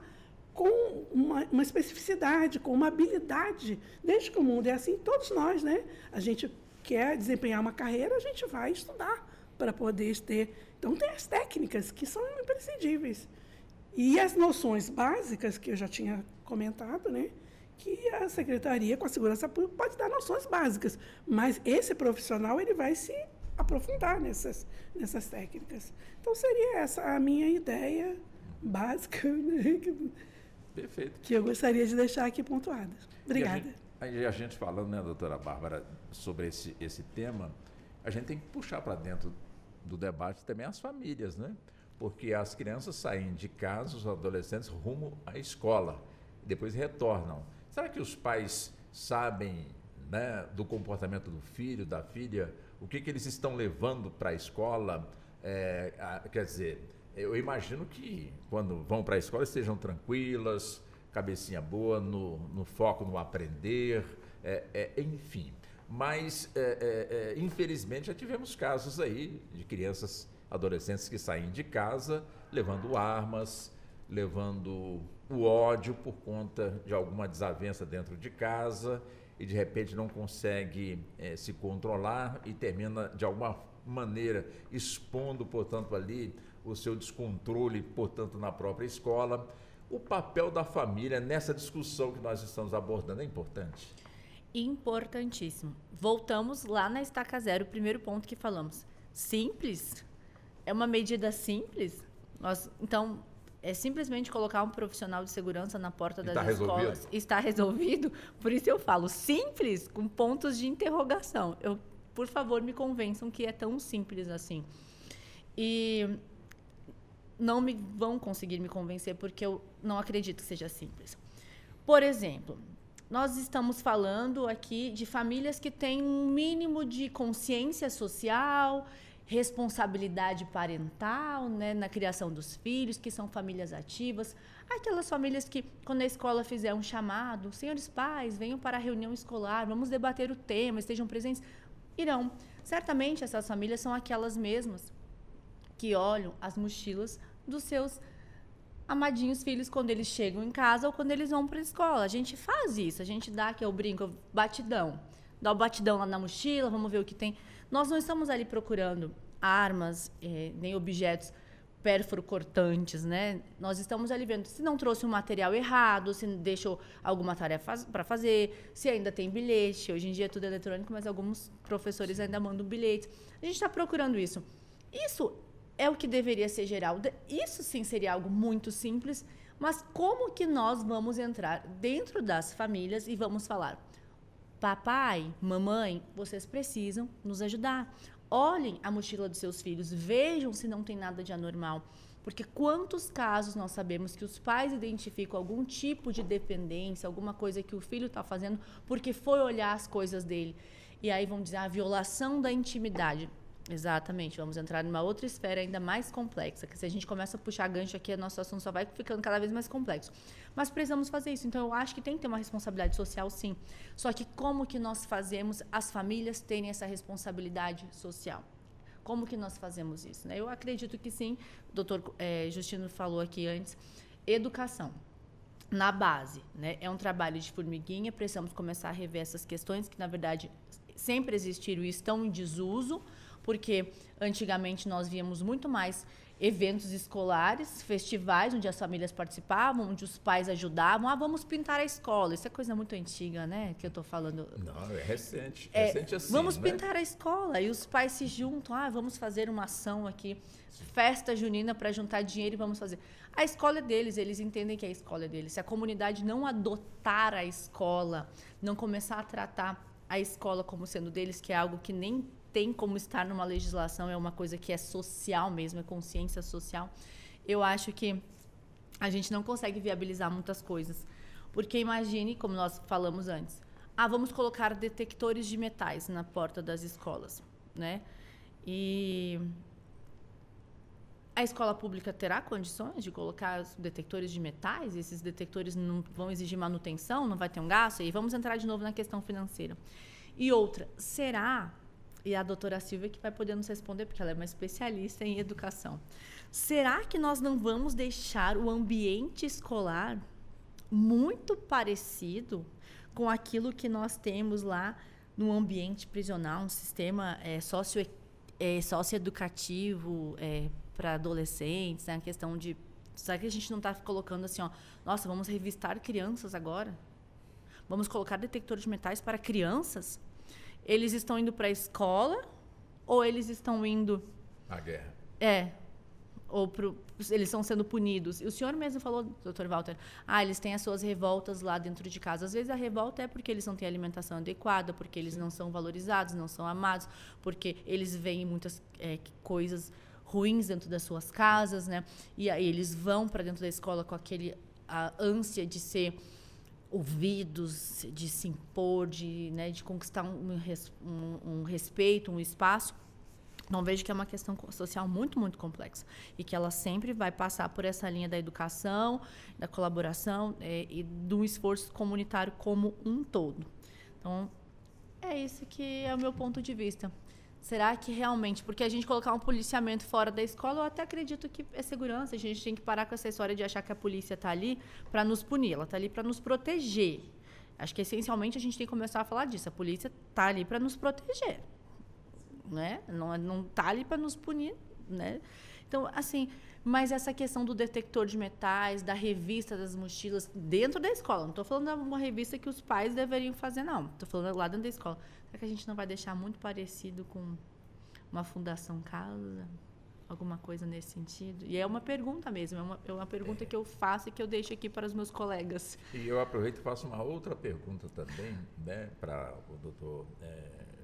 com uma especificidade, com uma habilidade. Desde que o mundo é assim, todos nós, né? A gente quer desempenhar uma carreira, a gente vai estudar para poder ter... Então, tem as técnicas que são imprescindíveis. E as noções básicas, que eu já tinha comentado, né, que a Secretaria, com a Segurança Pública, pode dar noções básicas, mas esse profissional ele vai se aprofundar nessas técnicas. Então, seria essa a minha ideia básica, né, Perfeito, que eu gostaria de deixar aqui pontuada. Obrigada. A gente falando, né, doutora Bárbara, sobre esse tema, a gente tem que puxar para dentro do debate também as famílias, né? Porque as crianças saem de casa, os adolescentes rumo à escola, depois retornam. Será que os pais sabem, né, do comportamento do filho, da filha, o que eles estão levando para a escola? Quer dizer, eu imagino que quando vão para a escola estejam tranquilas, cabecinha boa, no foco no aprender, enfim. Mas, infelizmente, já tivemos casos aí de crianças, adolescentes que saem de casa levando armas, levando o ódio por conta de alguma desavença dentro de casa e, de repente, não consegue se controlar e termina, de alguma maneira, expondo, portanto, ali o seu descontrole, portanto, na própria escola. O papel da família nessa discussão que nós estamos abordando é importante? Importantíssimo. Voltamos lá na estaca zero, o primeiro ponto que falamos. Simples? É uma medida simples? Então, é simplesmente colocar um profissional de segurança na porta das escolas. Está resolvido? Por isso eu falo simples, com pontos de interrogação. Por favor, me convençam que é tão simples assim. E não vão conseguir me convencer porque eu não acredito que seja simples. Por exemplo, nós estamos falando aqui de famílias que têm um mínimo de consciência social, responsabilidade parental, né, na criação dos filhos, que são famílias ativas. Aquelas famílias que, quando a escola fizer um chamado, senhores pais, venham para a reunião escolar, vamos debater o tema, estejam presentes, irão. Certamente essas famílias são aquelas mesmas que olham as mochilas dos seus amadinhos filhos quando eles chegam em casa ou quando eles vão para a escola. A gente faz isso, a gente dá, que eu brinco, batidão. Dá o batidão lá na mochila, vamos ver o que tem. Nós não estamos ali procurando armas, nem objetos pérfuro-cortantes, né? Nós estamos ali vendo se não trouxe um material errado, se deixou alguma tarefa para fazer, se ainda tem bilhete. Hoje em dia é tudo eletrônico, mas alguns professores ainda mandam bilhetes. A gente está procurando isso. Isso é o que deveria ser geral. Isso sim seria algo muito simples, mas como que nós vamos entrar dentro das famílias e vamos falar: papai, mamãe, vocês precisam nos ajudar. Olhem a mochila dos seus filhos, vejam se não tem nada de anormal. Porque quantos casos nós sabemos que os pais identificam algum tipo de dependência, alguma coisa que o filho está fazendo porque foi olhar as coisas dele. E aí vão dizer a violação da intimidade. Exatamente, vamos entrar numa outra esfera ainda mais complexa, que se a gente começa a puxar gancho aqui, nosso assunto só vai ficando cada vez mais complexo. Mas precisamos fazer isso, então eu acho que tem que ter uma responsabilidade social, sim. Só que como que nós fazemos as famílias terem essa responsabilidade social? Como que nós fazemos isso, né? Eu acredito que sim, o doutor Justino falou aqui antes, educação. Na base, né? É um trabalho de formiguinha, precisamos começar a rever essas questões que, na verdade, sempre existiram e estão em desuso, porque antigamente nós víamos muito mais eventos escolares, festivais, onde as famílias participavam, onde os pais ajudavam. Vamos pintar a escola. Isso é coisa muito antiga, né? Que eu estou falando. Não, é recente. Recente assim, vamos né? pintar a escola. E os pais se juntam. Vamos fazer uma ação aqui, festa junina para juntar dinheiro e vamos fazer. A escola é deles, eles entendem que a escola é deles. Se a comunidade não adotar a escola, não começar a tratar a escola como sendo deles, que é algo que nem tem como estar numa legislação, é uma coisa que é social mesmo, é consciência social, eu acho que a gente não consegue viabilizar muitas coisas. Porque imagine, como nós falamos antes, vamos colocar detectores de metais na porta das escolas, né? E a escola pública terá condições de colocar os detectores de metais? Esses detectores não vão exigir manutenção, não vai ter um gasto? E vamos entrar de novo na questão financeira. E outra, será... E a doutora Silvia que vai poder nos responder, porque ela é uma especialista em educação. Será que nós não vamos deixar o ambiente escolar muito parecido com aquilo que nós temos lá no ambiente prisional, um sistema socioeducativo para adolescentes, né? A questão de... Será que a gente não está colocando assim, nossa, vamos revistar crianças agora? Vamos colocar detectores de metais para crianças? Eles estão indo para a escola ou eles estão indo... à guerra. Eles estão sendo punidos. E o senhor mesmo falou, doutor Walter, eles têm as suas revoltas lá dentro de casa. Às vezes a revolta é porque eles não têm alimentação adequada, porque eles não são valorizados, não são amados, porque eles veem muitas coisas ruins dentro das suas casas, né? E aí eles vão para dentro da escola com a ânsia de ser ouvidos, de se impor, de conquistar um respeito, um espaço. Então, vejo que é uma questão social muito, muito complexa e que ela sempre vai passar por essa linha da educação, da colaboração e do esforço comunitário como um todo. Então, é esse que é o meu ponto de vista. Será que realmente, porque a gente colocar um policiamento fora da escola, eu até acredito que é segurança, a gente tem que parar com essa história de achar que a polícia está ali para nos punir, ela está ali para nos proteger. Acho que, essencialmente, a gente tem que começar a falar disso, a polícia está ali para nos proteger, né? Não está ali para nos punir, né? Então, assim, mas essa questão do detector de metais, da revista das mochilas, dentro da escola. Não estou falando de uma revista que os pais deveriam fazer, não. Estou falando lá dentro da escola. Será que a gente não vai deixar muito parecido com uma Fundação Casa? Alguma coisa nesse sentido? E é uma pergunta mesmo, é uma pergunta que eu faço e que eu deixo aqui para os meus colegas. E eu aproveito e faço uma outra pergunta também, né, para o doutor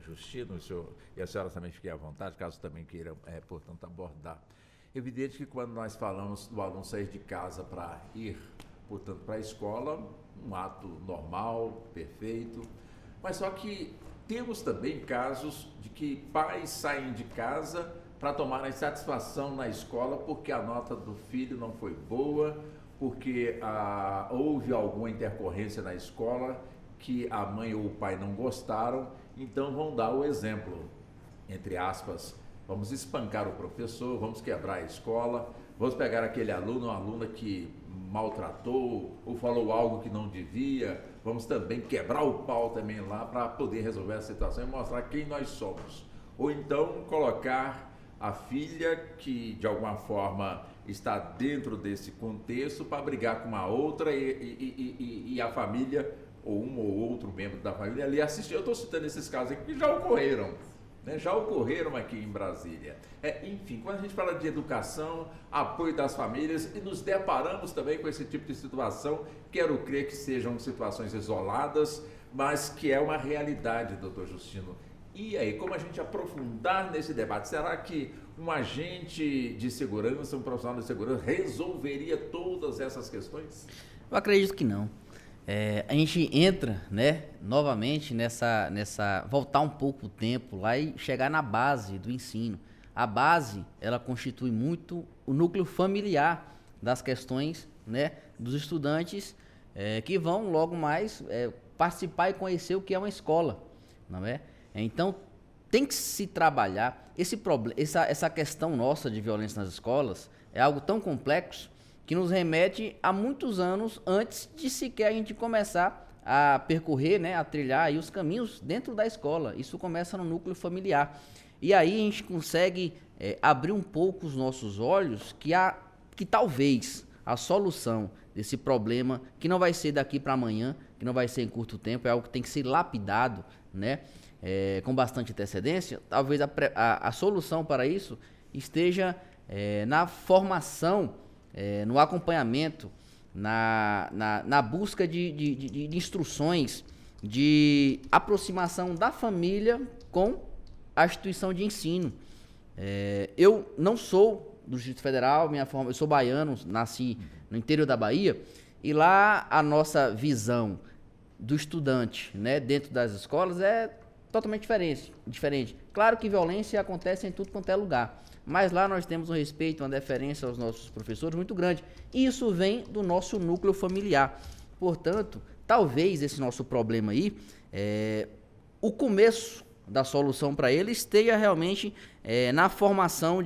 Justino, o senhor, e a senhora também fique à vontade, caso também queiram, portanto, abordar. Evidente que quando nós falamos do aluno sair de casa para ir, portanto, para a escola, um ato normal, perfeito, mas só que temos também casos de que pais saem de casa para tomarem satisfação na escola porque a nota do filho não foi boa, porque houve alguma intercorrência na escola que a mãe ou o pai não gostaram, então vão dar o exemplo, entre aspas, vamos espancar o professor, vamos quebrar a escola, vamos pegar aquele aluno ou aluna que maltratou ou falou algo que não devia, vamos também quebrar o pau também lá para poder resolver a situação e mostrar quem nós somos. Ou então colocar a filha que de alguma forma está dentro desse contexto para brigar com uma outra e a família, ou um ou outro membro da família ali assistir. Eu estou citando esses casos aqui que já ocorreram. Já ocorreram aqui em Brasília. Enfim, quando a gente fala de educação, apoio das famílias, e nos deparamos também com esse tipo de situação, quero crer que sejam situações isoladas, mas que é uma realidade, doutor Justino. E aí, como a gente aprofundar nesse debate? Será que um agente de segurança, um profissional de segurança, resolveria todas essas questões? Eu acredito que não. A gente entra, né, novamente nessa voltar um pouco o tempo lá e chegar na base do ensino. A base, ela constitui muito o núcleo familiar das questões, né, dos estudantes que vão logo mais participar e conhecer o que é uma escola, não é? Então, tem que se trabalhar essa questão nossa de violência nas escolas é algo tão complexo que nos remete a muitos anos antes de sequer a gente começar a percorrer, né, a trilhar aí os caminhos dentro da escola. Isso começa no núcleo familiar. E aí a gente consegue abrir um pouco os nossos olhos que talvez a solução desse problema, que não vai ser daqui para amanhã, que não vai ser em curto tempo, é algo que tem que ser lapidado, né, com bastante antecedência. Talvez a solução para isso esteja na formação, no acompanhamento, na busca de instruções, de aproximação da família com a instituição de ensino. Eu não sou do Distrito Federal, eu sou baiano, nasci no interior da Bahia, e lá a nossa visão do estudante, né, dentro das escolas é totalmente diferente. Claro que violência acontece em tudo quanto é lugar, mas lá nós temos um respeito, uma deferência aos nossos professores muito grande. E isso vem do nosso núcleo familiar. Portanto, talvez esse nosso problema aí, o começo da solução para ele esteja realmente na formação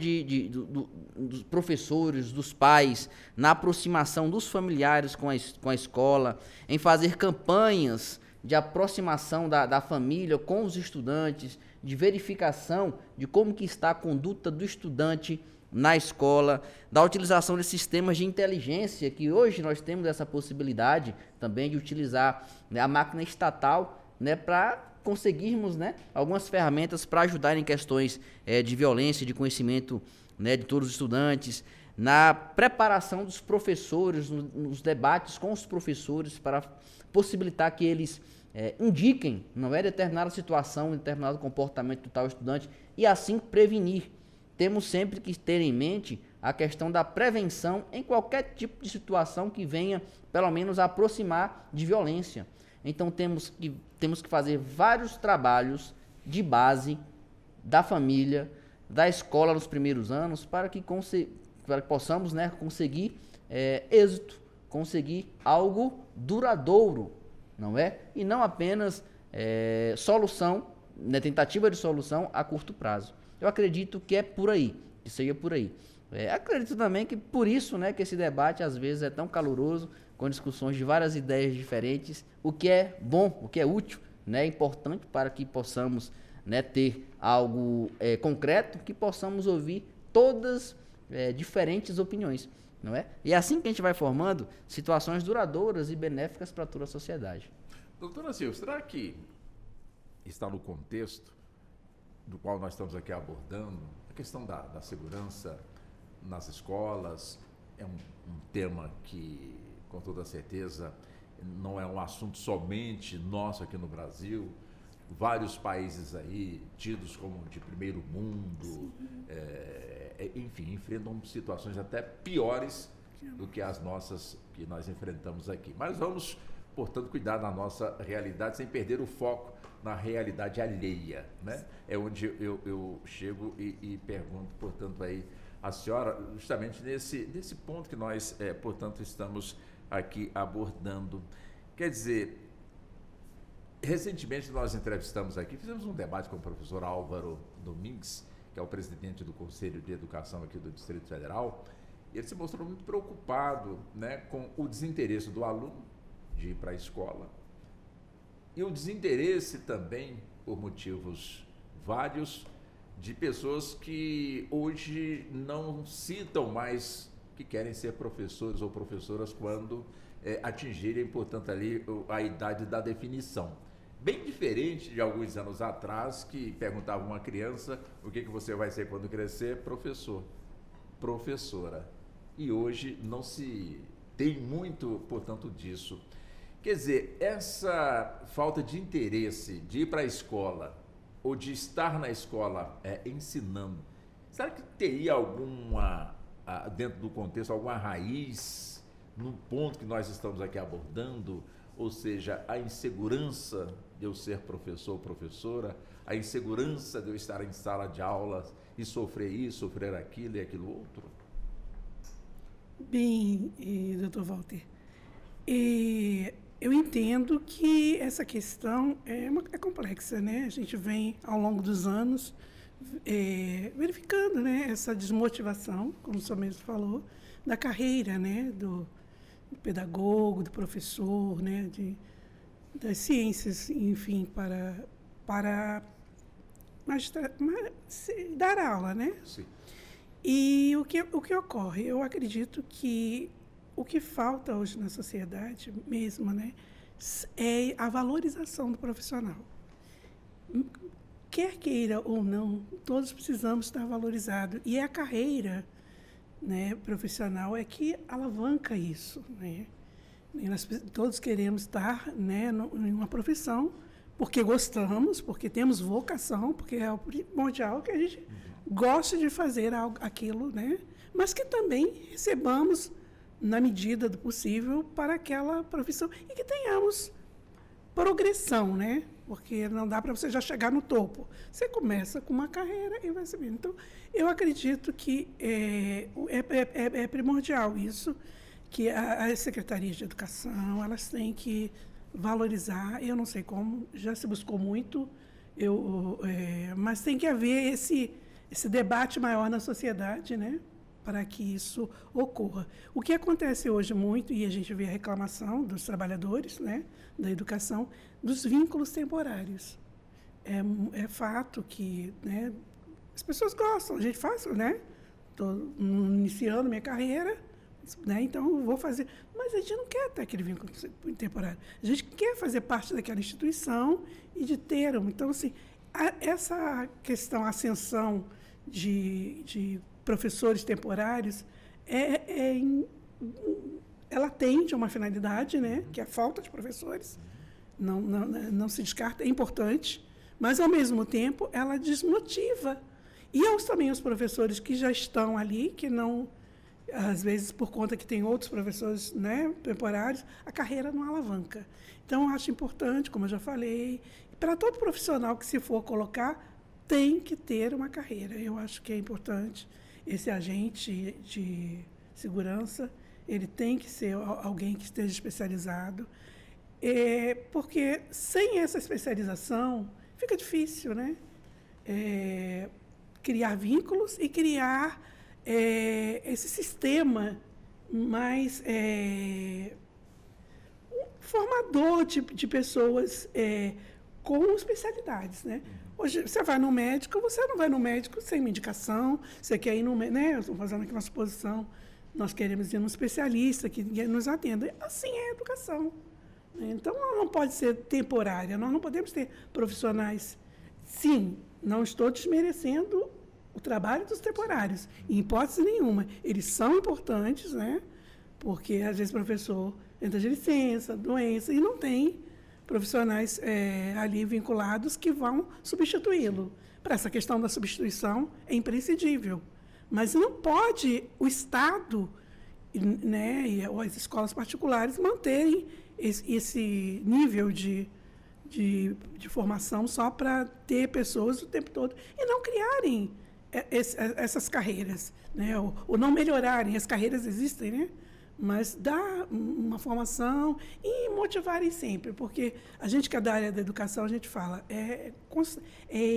dos professores, dos pais, na aproximação dos familiares com a escola, em fazer campanhas de aproximação da família com os estudantes, de verificação de como que está a conduta do estudante na escola, da utilização de sistemas de inteligência, que hoje nós temos essa possibilidade também de utilizar, né, a máquina estatal, né, para conseguirmos, né, algumas ferramentas para ajudar em questões de violência, de conhecimento, né, de todos os estudantes, na preparação dos professores, nos debates com os professores para possibilitar que eles indiquem, não é, determinada situação, determinado comportamento do tal estudante e assim prevenir. Temos sempre que ter em mente a questão da prevenção em qualquer tipo de situação que venha, pelo menos, a aproximar de violência. Então temos que fazer vários trabalhos de base da família, da escola nos primeiros anos, para que possamos, né, conseguir êxito, conseguir algo duradouro, não é? E não apenas solução, né, tentativa de solução a curto prazo. Eu acredito que é por aí, que seja por aí. Acredito também que por isso, né, que esse debate às vezes é tão caloroso, com discussões de várias ideias diferentes, o que é bom, o que é útil, né, importante para que possamos, né, ter algo concreto, que possamos ouvir todas diferentes opiniões, não é? E é assim que a gente vai formando situações duradouras e benéficas para toda a sociedade. Doutora Silvia, será que está no contexto do qual nós estamos aqui abordando a questão da segurança nas escolas? É um tema que, com toda certeza, não é um assunto somente nosso aqui no Brasil. Vários países aí, tidos como de primeiro mundo, enfim, enfrentam situações até piores do que as nossas que nós enfrentamos aqui. Mas vamos, portanto, cuidar da nossa realidade sem perder o foco na realidade alheia, né? É onde eu chego e pergunto, portanto, aí a senhora, justamente nesse ponto que nós, portanto, estamos aqui abordando. Quer dizer, recentemente nós entrevistamos aqui, fizemos um debate com o professor Álvaro Domingues, que é o presidente do Conselho de Educação aqui do Distrito Federal, e ele se mostrou muito preocupado, né, com o desinteresse do aluno de ir para a escola e o desinteresse também, por motivos vários, de pessoas que hoje não citam mais que querem ser professores ou professoras quando atingirem, portanto, ali a idade da definição. Bem diferente de alguns anos atrás, que perguntava uma criança o que você vai ser quando crescer? Professor, professora. E hoje não se tem muito, portanto, disso. Quer dizer, essa falta de interesse de ir para a escola ou de estar na escola ensinando, será que teria alguma, dentro do contexto, alguma raiz no ponto que nós estamos aqui abordando? Ou seja, a insegurança de eu ser professor ou professora, a insegurança de eu estar em sala de aulas e sofrer isso, sofrer aquilo e aquilo outro? Bem, doutor Walter, eu entendo que essa questão é complexa, né? A gente vem, ao longo dos anos, verificando, né, essa desmotivação, como o senhor mesmo falou, da carreira, né, do pedagogo, do professor, né, das ciências, enfim, para dar aula, né? Sim. E o que ocorre? Eu acredito que o que falta hoje na sociedade mesmo, né, é a valorização do profissional. Quer queira ou não, todos precisamos estar valorizado. E a carreira, né, profissional é que alavanca isso, né? E nós todos queremos estar, né, em uma profissão porque gostamos, porque temos vocação, porque é o primordial que a gente gosta de fazer aquilo, né? Mas que também recebamos, na medida do possível, para aquela profissão e que tenhamos progressão, né? Porque não dá para você já chegar no topo. Você começa com uma carreira e vai subindo. Então, eu acredito que é primordial isso, que as secretarias de educação, elas têm que valorizar. Eu não sei como, já se buscou muito, mas tem que haver esse debate maior na sociedade, né, para que isso ocorra. O que acontece hoje muito, e a gente vê a reclamação dos trabalhadores, né, da educação, dos vínculos temporários. É fato que, né, as pessoas gostam, a gente faz, né? Estou iniciando minha carreira, né, então eu vou fazer. Mas a gente não quer ter aquele vínculo temporário. A gente quer fazer parte daquela instituição e de ter um. Então, assim, essa questão, a ascensão de professores temporários, ela tende a uma finalidade, né, que é a falta de professores. Não se descarta, é importante, mas, ao mesmo tempo, ela desmotiva. E também os professores que já estão ali, que não, às vezes, por conta que tem outros professores, né, temporários, a carreira não alavanca. Então, eu acho importante, como eu já falei, para todo profissional que se for colocar, tem que ter uma carreira. Eu acho que é importante. Esse agente de segurança, ele tem que ser alguém que esteja especializado, porque sem essa especialização fica difícil, né? Criar vínculos e criar esse sistema mais formador de pessoas com especialidades, né? Hoje, você vai no médico, você não vai no médico sem medicação, você quer ir no médico, né? Eu estou fazendo aqui uma suposição, nós queremos ir num especialista que nos atenda. Assim é a educação. Então, ela não pode ser temporária, nós não podemos ter profissionais. Sim, não estou desmerecendo o trabalho dos temporários, em hipótese nenhuma. Eles são importantes, né? Porque, às vezes, o professor entra de licença, doença, e não tem profissionais ali vinculados que vão substituí-lo. Para essa questão da substituição, é imprescindível. Mas não pode o Estado, né, e as escolas particulares manterem esse nível de formação só para ter pessoas o tempo todo e não criarem essas carreiras, né, ou não melhorarem. As carreiras existem, né? Mas dar uma formação e motivarem sempre, porque a gente que é da área da educação, a gente fala, é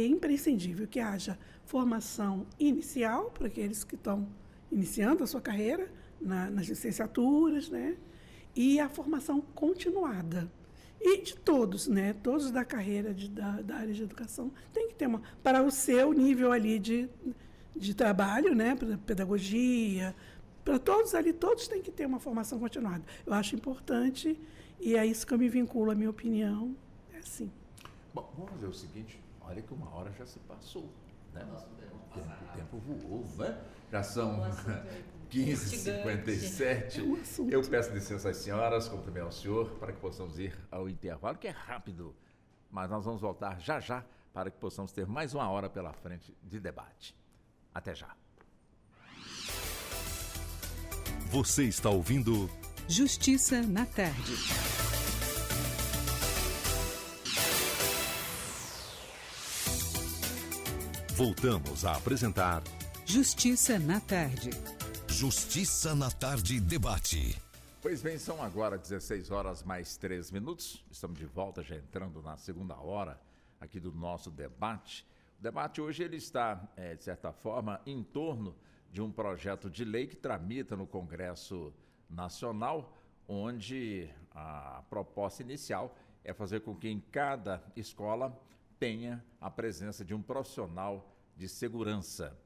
imprescindível que haja formação inicial para aqueles que estão iniciando a sua carreira, nas licenciaturas, né? E a formação continuada. E de todos, né? Todos da carreira da área de educação tem que ter para o seu nível ali de trabalho, né? Para pedagogia, para todos ali, todos têm que ter uma formação continuada. Eu acho importante e é isso que eu me vinculo, a minha opinião é assim. Bom, vamos fazer o seguinte, olha que uma hora já se passou, né? O tempo voou, né? Já são 15h57. Eu peço licença às senhoras, como também ao senhor, para que possamos ir ao intervalo, que é rápido, mas nós vamos voltar já já para que possamos ter mais uma hora pela frente de debate. Até já. Você está ouvindo Justiça na Tarde. Voltamos a apresentar Justiça na Tarde. Justiça na Tarde Debate. Pois bem, são agora 16 horas mais 3 minutos. Estamos de volta, já entrando na segunda hora aqui do nosso debate. O debate hoje ele está, de certa forma, em torno de um projeto de lei que tramita no Congresso Nacional, onde a proposta inicial é fazer com que em cada escola tenha a presença de um profissional de segurança.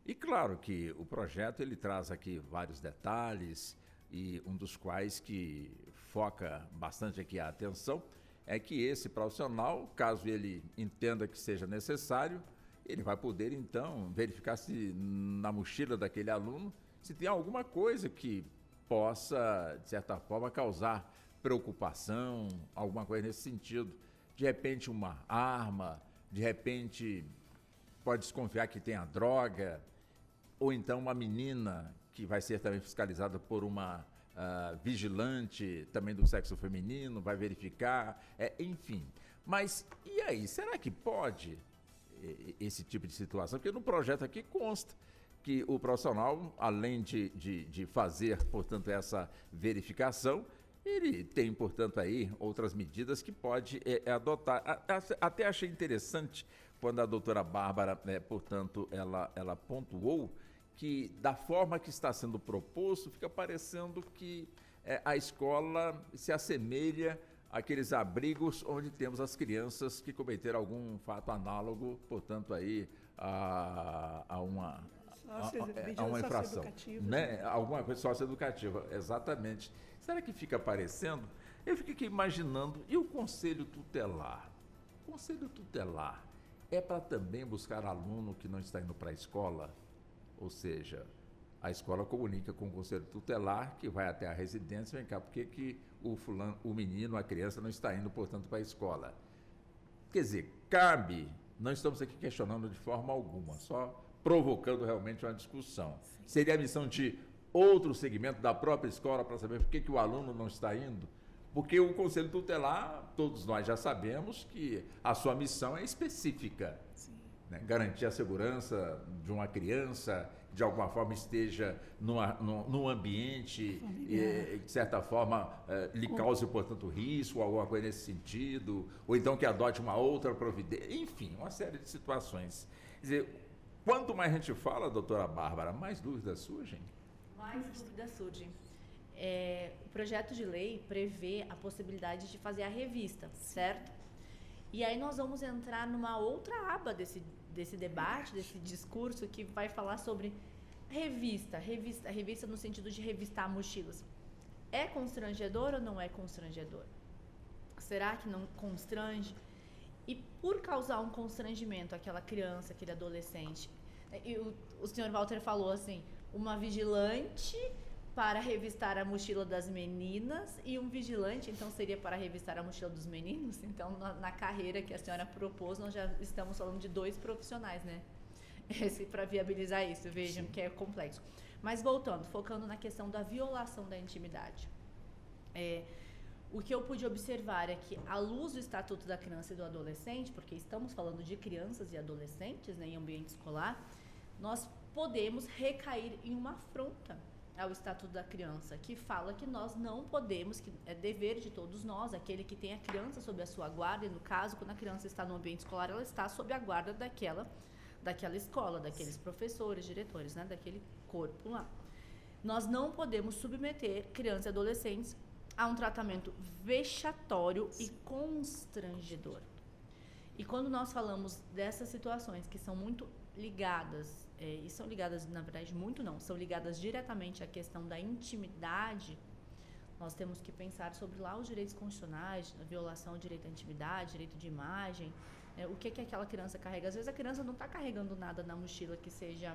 E claro que o projeto ele traz aqui vários detalhes e um dos quais que foca bastante aqui a atenção é que esse profissional, caso ele entenda que seja necessário, ele vai poder, então, verificar se na mochila daquele aluno, se tem alguma coisa que possa, de certa forma, causar preocupação, alguma coisa nesse sentido. De repente, uma arma, de repente, pode desconfiar que tenha droga, ou então uma menina que vai ser também fiscalizada por uma vigilante também do sexo feminino, vai verificar, enfim. Mas, e aí, será que pode esse tipo de situação? Porque no projeto aqui consta que o profissional, além de fazer, portanto, essa verificação, ele tem, portanto, aí outras medidas que pode adotar. Até achei interessante quando a doutora Bárbara, portanto, ela pontuou que da forma que está sendo proposto, fica parecendo que a escola se assemelha àqueles abrigos onde temos as crianças que cometeram algum fato análogo, portanto, aí a uma infração, né? Alguma coisa socioeducativa, exatamente. Será que fica parecendo? Eu fico aqui imaginando, e o Conselho Tutelar? O Conselho Tutelar é para também buscar aluno que não está indo para a escola? Ou seja, a escola comunica com o Conselho Tutelar, que vai até a residência, vem cá, por que o menino, a criança não está indo, portanto, para a escola? Quer dizer, cabe, não estamos aqui questionando de forma alguma, só provocando realmente uma discussão. Sim. Seria a missão de outro segmento da própria escola para saber por que o aluno não está indo? Porque o Conselho Tutelar, todos nós já sabemos que a sua missão é específica. Sim. Né? Garantir a segurança de uma criança, de alguma forma esteja num ambiente de certa forma lhe cause, portanto, risco, alguma coisa nesse sentido, ou então que adote uma outra providência, enfim, uma série de situações. Quer dizer, quanto mais a gente fala, doutora Bárbara, mais dúvidas surgem? Mais dúvidas surgem. O projeto de lei prevê a possibilidade de fazer a revista, certo? E aí nós vamos entrar numa outra aba desse debate, desse discurso, que vai falar sobre revista no sentido de revistar mochilas. É constrangedor ou não é constrangedor? Será que não constrange? E por causar um constrangimento àquela criança, aquele adolescente, e o senhor Walter falou assim, uma vigilante para revistar a mochila das meninas e um vigilante, então, seria para revistar a mochila dos meninos? Então, na carreira que a senhora propôs, nós já estamos falando de 2 profissionais, né? Para viabilizar isso, vejam que é complexo. Mas voltando, focando na questão da violação da intimidade. O que eu pude observar é que, à luz do Estatuto da Criança e do Adolescente, porque estamos falando de crianças e adolescentes, né, em ambiente escolar, nós podemos recair em uma afronta ao Estatuto da Criança, que fala que nós não podemos, que é dever de todos nós, aquele que tem a criança sob a sua guarda, e no caso, quando a criança está no ambiente escolar, ela está sob a guarda daquela escola, daqueles professores, diretores, né, daquele corpo lá. Nós não podemos submeter crianças e adolescentes a um tratamento vexatório e constrangedor. E quando nós falamos dessas situações que são muito ligadas, e são ligadas, na verdade, muito não, são ligadas diretamente à questão da intimidade, nós temos que pensar sobre lá os direitos constitucionais, a violação do direito à intimidade, direito de imagem, o que aquela criança carrega. Às vezes a criança não está carregando nada na mochila que seja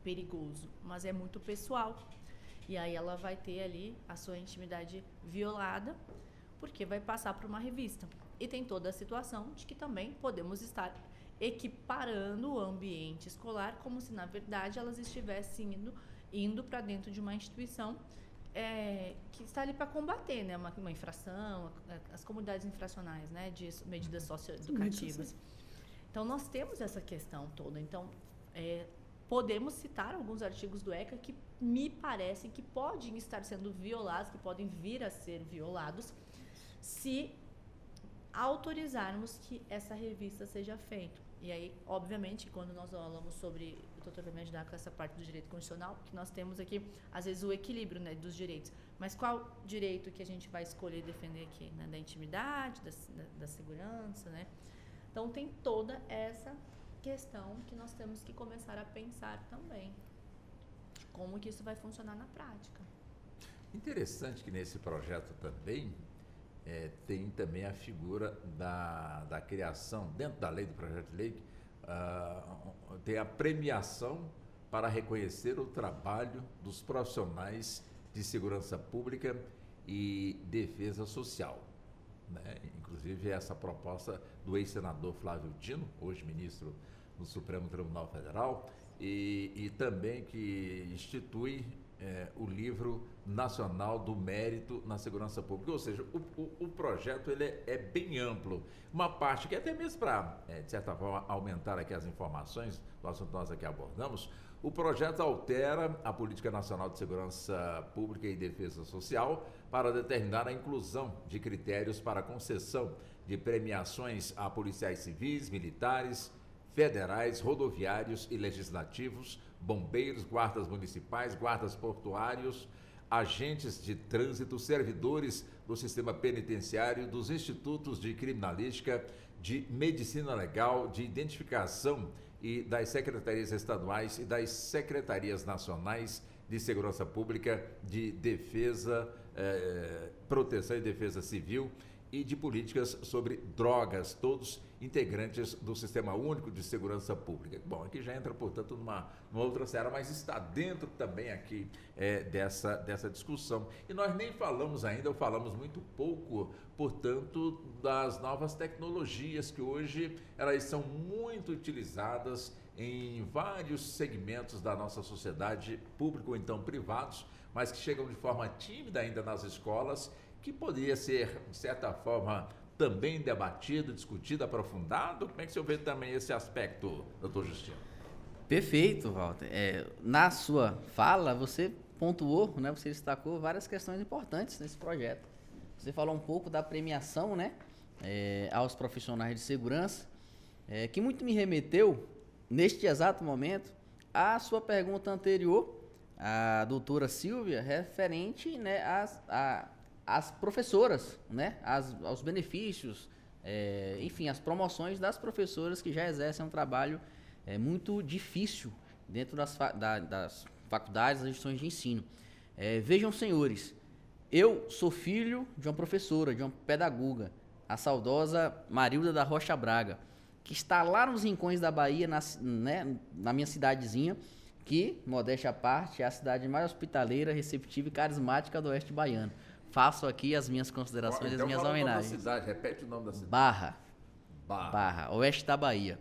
perigoso, mas é muito pessoal. E aí ela vai ter ali a sua intimidade violada, porque vai passar por uma revista. E tem toda a situação de que também podemos estar equiparando o ambiente escolar como se, na verdade, elas estivessem indo para dentro de uma instituição que está ali para combater, né, uma infração, as comunidades infracionais, né, de medidas socioeducativas. Então, nós temos essa questão toda. Então, podemos citar alguns artigos do ECA que me parecem que podem estar sendo violados, que podem vir a ser violados, se autorizarmos que essa revista seja feita. E aí, obviamente, quando nós falamos sobre, o doutor vai me ajudar com essa parte do direito constitucional, que nós temos aqui, às vezes, o equilíbrio, né, dos direitos. Mas qual direito que a gente vai escolher defender aqui? Né? Da intimidade, da segurança, né? Então, tem toda essa questão que nós temos que começar a pensar também. Como que isso vai funcionar na prática. Interessante que nesse projeto também tem também a figura da criação, dentro da lei, do projeto de lei, tem a premiação para reconhecer o trabalho dos profissionais de segurança pública e defesa social. Né? Inclusive essa proposta do ex-senador Flávio Dino, hoje ministro do Supremo Tribunal Federal, e também que institui o Livro Nacional do Mérito na Segurança Pública. Ou seja, o projeto ele é bem amplo. Uma parte que até mesmo para, de certa forma, aumentar aqui as informações do assunto que nós aqui abordamos, o projeto altera a Política Nacional de Segurança Pública e Defesa Social para determinar a inclusão de critérios para a concessão de premiações a policiais civis, militares, federais, rodoviários e legislativos, bombeiros, guardas municipais, guardas portuários, agentes de trânsito, servidores do sistema penitenciário, dos institutos de criminalística, de medicina legal, de identificação e das secretarias estaduais e das secretarias nacionais de segurança pública, de defesa, proteção e defesa civil e de políticas sobre drogas, todos integrantes do Sistema Único de Segurança Pública. Bom, aqui já entra, portanto, numa outra seara, mas está dentro também aqui dessa discussão. E nós nem falamos ainda, ou falamos muito pouco, portanto, das novas tecnologias que hoje elas são muito utilizadas em vários segmentos da nossa sociedade, público ou então privados, mas que chegam de forma tímida ainda nas escolas, que poderia ser, de certa forma, também debatido, discutido, aprofundado. Como é que o senhor vê também esse aspecto, doutor Justino? Perfeito, Walter. Na sua fala, você pontuou, né, você destacou várias questões importantes nesse projeto. Você falou um pouco da premiação, né, aos profissionais de segurança, que muito me remeteu, neste exato momento, à sua pergunta anterior, à doutora Silvia, referente, né, às professoras, né, aos benefícios enfim, as promoções das professoras que já exercem um trabalho muito difícil dentro das faculdades, das instituições de ensino. Vejam, senhores, eu sou filho de uma professora, de uma pedagoga, a saudosa Marilda da Rocha Braga, que está lá nos rincões da Bahia, na minha cidadezinha, que, modéstia à parte, é a cidade mais hospitaleira, receptiva e carismática do oeste baiano. Faço aqui as minhas considerações e as minhas homenagens. O nome da cidade, repete o nome da cidade. Barra, oeste da Bahia.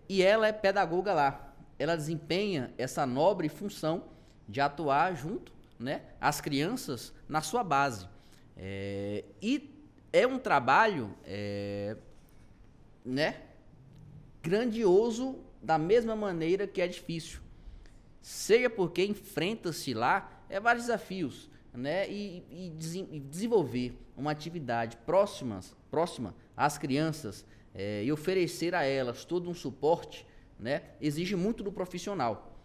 E ela é pedagoga lá. Ela desempenha essa nobre função de atuar junto, né, às crianças na sua base. E é um trabalho grandioso da mesma maneira que é difícil. Seja porque enfrenta-se lá vários desafios, né, e desenvolver uma atividade próxima às crianças e oferecer a elas todo um suporte, né, exige muito do profissional.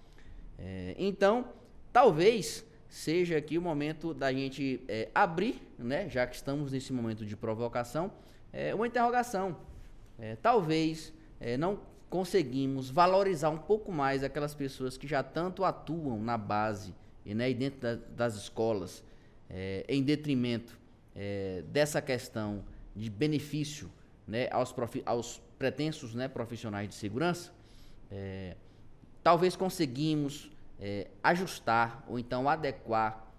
Então, talvez seja aqui o momento da gente abrir, né, já que estamos nesse momento de provocação, uma interrogação. Talvez não conseguimos valorizar um pouco mais aquelas pessoas que já tanto atuam na base e dentro das escolas, em detrimento dessa questão de benefício, né, aos pretensos, né, profissionais de segurança. Talvez conseguimos ajustar ou então adequar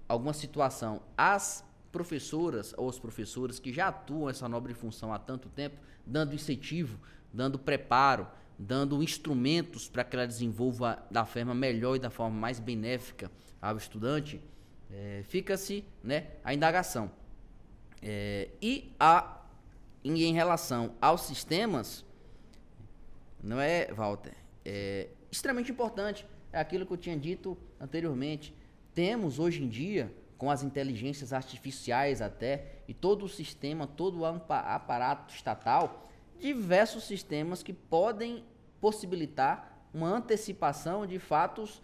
alguma situação às professoras ou aos professores que já atuam essa nobre função há tanto tempo, dando incentivo, dando preparo, dando instrumentos para que ela desenvolva da forma melhor e da forma mais benéfica ao estudante. Fica-se, né, a indagação. E em relação aos sistemas, não é, Walter? Extremamente importante, é aquilo que eu tinha dito anteriormente. Temos hoje em dia, com as inteligências artificiais até, e todo o sistema, todo o aparato estatal, diversos sistemas que podem possibilitar uma antecipação de fatos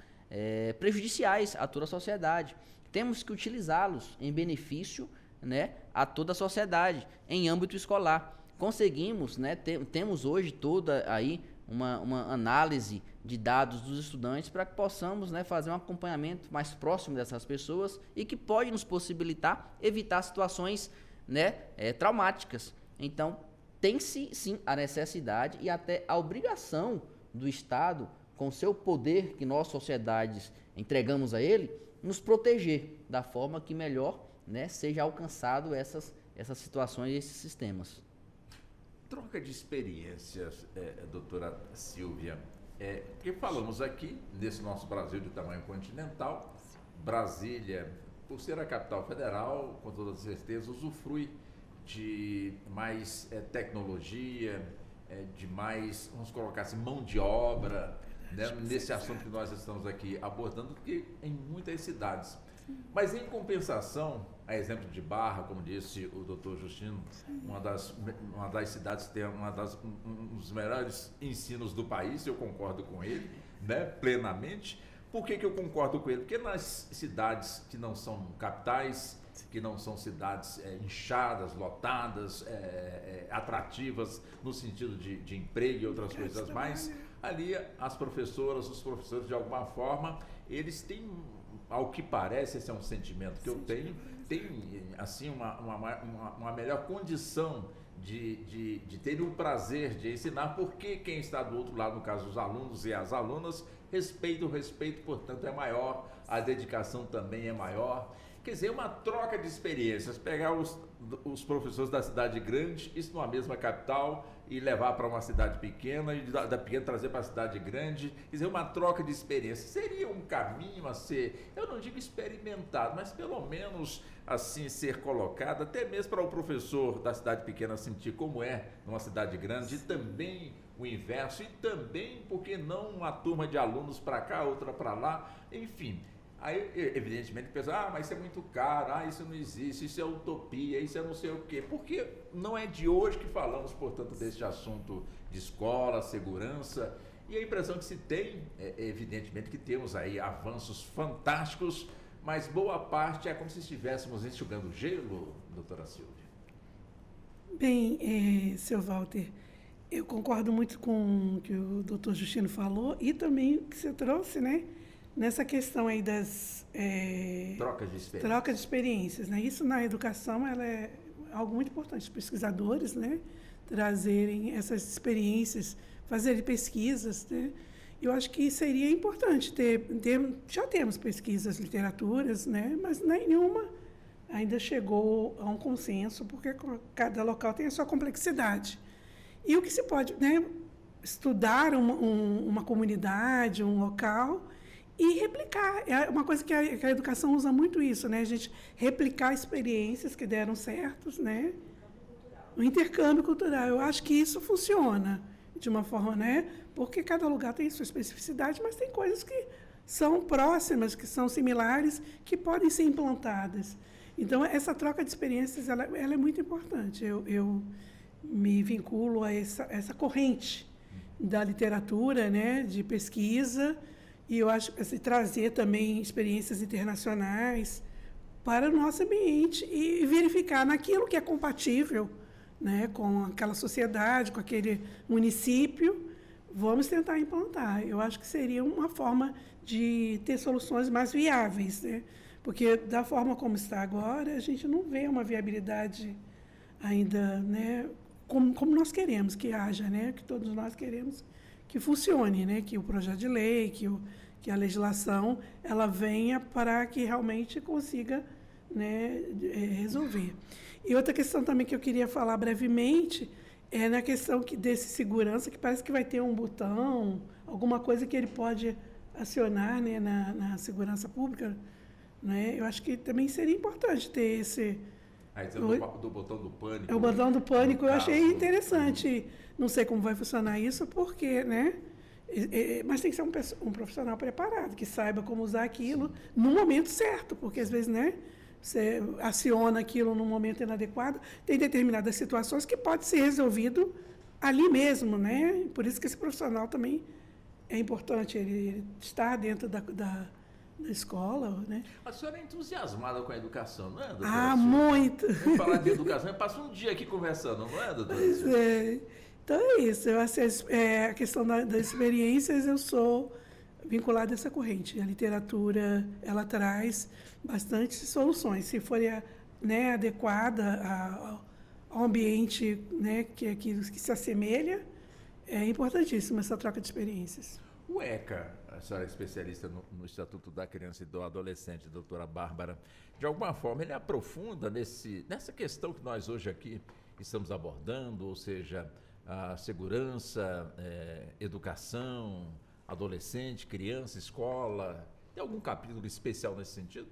prejudiciais a toda a sociedade. Temos que utilizá-los em benefício, né, a toda a sociedade, em âmbito escolar. Conseguimos, né, temos hoje toda aí uma análise de dados dos estudantes para que possamos, né, fazer um acompanhamento mais próximo dessas pessoas e que pode nos possibilitar evitar situações, né, traumáticas. Então, tem-se sim a necessidade e até a obrigação do Estado, com o seu poder que nós, sociedades, entregamos a ele, nos proteger da forma que melhor, né, seja alcançado essas situações e esses sistemas. Troca de experiências, doutora Silvia, porque falamos aqui, nesse nosso Brasil de tamanho continental, Brasília, por ser a capital federal, com toda certeza, usufrui de mais tecnologia, de mais, vamos colocar assim, mão de obra, né, nesse assunto que nós estamos aqui abordando, porque em muitas cidades. Mas em compensação, a exemplo de Barra, como disse o doutor Justino, uma das cidades que tem um dos melhores ensinos do país, eu concordo com ele, né, plenamente. Por que eu concordo com ele? Porque nas cidades que não são capitais, que não são cidades inchadas, lotadas, atrativas no sentido de emprego e outras coisas mais, ali as professoras, os professores, de alguma forma, eles têm, ao que parece, esse é um sentimento que eu tenho, tem assim uma melhor condição de ter o prazer de ensinar, porque quem está do outro lado, no caso os alunos e as alunas, o respeito, portanto, é maior, a dedicação também é maior. Quer dizer, uma troca de experiências, pegar os professores da cidade grande, isso numa mesma capital, e levar para uma cidade pequena, e da pequena trazer para a cidade grande, quer dizer, uma troca de experiências. Seria um caminho a ser, eu não digo experimentado, mas pelo menos assim ser colocado, até mesmo para o professor da cidade pequena sentir como é numa cidade grande, e também o inverso, e também, por que não, uma turma de alunos para cá, outra para lá, enfim. Aí, evidentemente, pensa, mas isso é muito caro, isso não existe, isso é utopia, isso é não sei o quê. Porque não é de hoje que falamos, portanto, desse assunto de escola, segurança. E a impressão que se tem, evidentemente, que temos aí avanços fantásticos, mas boa parte é como se estivéssemos enxugando gelo, doutora Silvia. Bem, seu Walter, eu concordo muito com o que o doutor Justino falou e também o que você trouxe, né? Nessa questão aí das trocas de experiências, né? Isso na educação ela é algo muito importante. Os pesquisadores, né? Trazerem essas experiências, fazerem pesquisas, né? Eu acho que seria importante já temos pesquisas, literaturas, né? Mas nenhuma ainda chegou a um consenso, porque cada local tem a sua complexidade. E o que se pode, né? Estudar uma comunidade, um local e replicar. É uma coisa que a educação usa muito isso, né? A gente replicar experiências que deram certos, né? O intercâmbio cultural. Eu acho que isso funciona de uma forma, né? Porque cada lugar tem sua especificidade, mas tem coisas que são próximas, que são similares, que podem ser implantadas. Então, essa troca de experiências, ela é muito importante. Eu me vinculo a essa corrente da literatura, né? De pesquisa, e eu acho que trazer também experiências internacionais para o nosso ambiente e verificar naquilo que é compatível, né, com aquela sociedade, com aquele município, vamos tentar implantar. Eu acho que seria uma forma de ter soluções mais viáveis, né? Porque da forma como está agora, a gente não vê uma viabilidade ainda, né, como nós queremos que haja, né, que todos nós queremos que funcione, né, que o projeto de lei, que a legislação ela venha para que realmente consiga, né, resolver. E outra questão também que eu queria falar brevemente é na questão desse segurança, que parece que vai ter um botão, alguma coisa que ele pode acionar, né, na segurança pública, né? Eu acho que também seria importante ter esse... do botão do pânico. É o botão do pânico, eu achei interessante. Não sei como vai funcionar isso, porque, né? Mas tem que ser um profissional preparado, que saiba como usar aquilo no momento certo, porque às vezes, né? Você aciona aquilo num momento inadequado, tem determinadas situações que pode ser resolvido ali mesmo, né? Por isso que esse profissional também é importante, ele estar dentro da escola, né? A senhora é entusiasmada com a educação, não é, doutora? Muito! Vamos falar de educação, eu passo um dia aqui conversando, não é, doutora? Então é isso, a questão das experiências, eu sou vinculada a essa corrente. A literatura, ela traz bastante soluções, se for, né, adequada ao ambiente, né, que se assemelha, é importantíssima essa troca de experiências. O ECA, a senhora é especialista no Estatuto da Criança e do Adolescente, doutora Bárbara, de alguma forma ele aprofunda nessa questão que nós hoje aqui estamos abordando, ou seja, a segurança, educação, adolescente, criança, escola. Tem algum capítulo especial nesse sentido?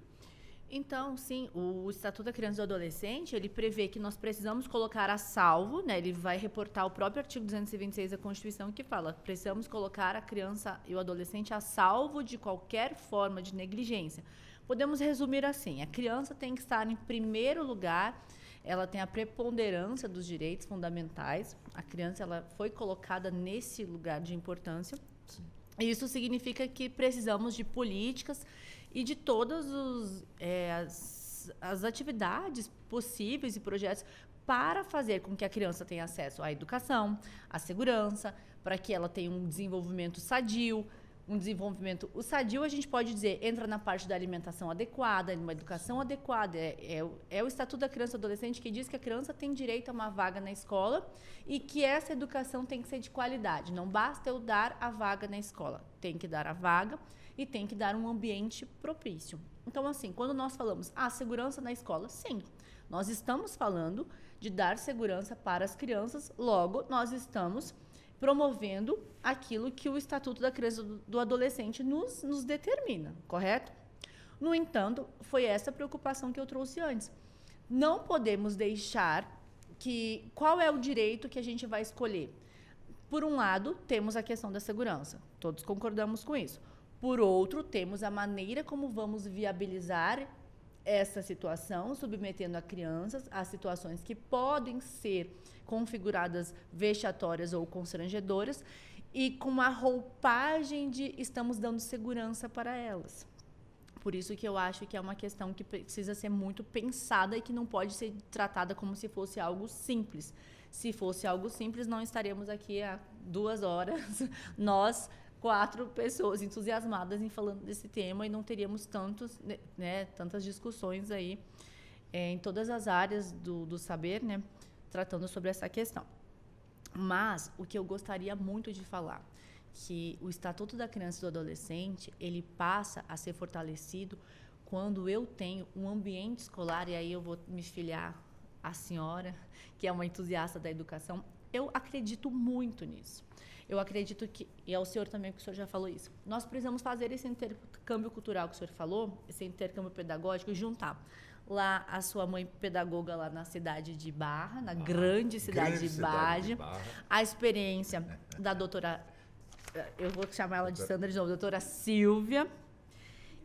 Então, sim, o Estatuto da Criança e do Adolescente, ele prevê que nós precisamos colocar a salvo, né? Ele vai reportar o próprio artigo 226 da Constituição, que fala: precisamos colocar a criança e o adolescente a salvo de qualquer forma de negligência. Podemos resumir assim: a criança tem que estar em primeiro lugar, ela tem a preponderância dos direitos fundamentais, a criança ela foi colocada nesse lugar de importância. Sim. Isso significa que precisamos de políticas e de todas as atividades possíveis e projetos para fazer com que a criança tenha acesso à educação, à segurança, para que ela tenha um desenvolvimento sadio. O sadio, a gente pode dizer, entra na parte da alimentação adequada, uma educação adequada. É o Estatuto da Criança e do Adolescente que diz que a criança tem direito a uma vaga na escola e que essa educação tem que ser de qualidade. Não basta eu dar a vaga na escola, tem que dar a vaga e tem que dar um ambiente propício. Então, assim, quando nós falamos segurança na escola, sim, nós estamos falando de dar segurança para as crianças, logo nós estamos promovendo aquilo que o Estatuto da Criança e do Adolescente nos determina, correto? No entanto, foi essa preocupação que eu trouxe antes. Não podemos deixar qual é o direito que a gente vai escolher. Por um lado, temos a questão da segurança, todos concordamos com isso. Por outro, temos a maneira como vamos viabilizar essa situação, submetendo a crianças a situações que podem ser configuradas vexatórias ou constrangedoras e com uma roupagem de estamos dando segurança para elas. Por isso que eu acho que é uma questão que precisa ser muito pensada e que não pode ser tratada como se fosse algo simples. Se fosse algo simples, não estaríamos aqui há 2 horas, nós, 4 pessoas entusiasmadas em falando desse tema, e não teríamos tantas discussões aí em todas as áreas do saber, né, tratando sobre essa questão. Mas o que eu gostaria muito de falar, que o Estatuto da Criança e do Adolescente, ele passa a ser fortalecido quando eu tenho um ambiente escolar, e aí eu vou me filiar à senhora, que é uma entusiasta da educação. Eu acredito muito nisso. Eu acredito que, e ao senhor também, que o senhor já falou isso, nós precisamos fazer esse intercâmbio cultural que o senhor falou, esse intercâmbio pedagógico, e juntar lá a sua mãe pedagoga lá na cidade de Barra, na grande cidade de Barra, a experiência da doutora, eu vou chamar ela de Sandra de novo, doutora Silvia,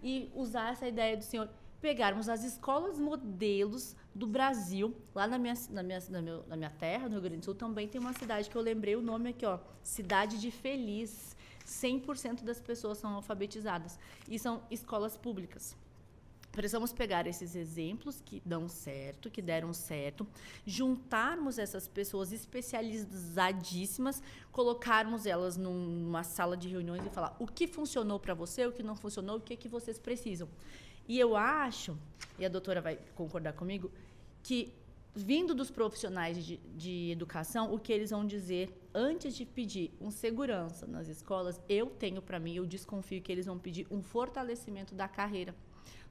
e usar essa ideia do senhor pegarmos as escolas modelos do Brasil. Lá na minha terra, no Rio Grande do Sul, também tem uma cidade que eu lembrei o nome aqui, ó, Cidade de Feliz. 100% das pessoas são alfabetizadas e são escolas públicas. Precisamos pegar esses exemplos que dão certo, que deram certo, juntarmos essas pessoas especializadíssimas, colocarmos elas numa sala de reuniões e falar o que funcionou para você, o que não funcionou, o que vocês precisam. E eu acho, e a doutora vai concordar comigo, que vindo dos profissionais de educação, o que eles vão dizer antes de pedir segurança nas escolas, eu tenho para mim, eu desconfio que eles vão pedir um fortalecimento da carreira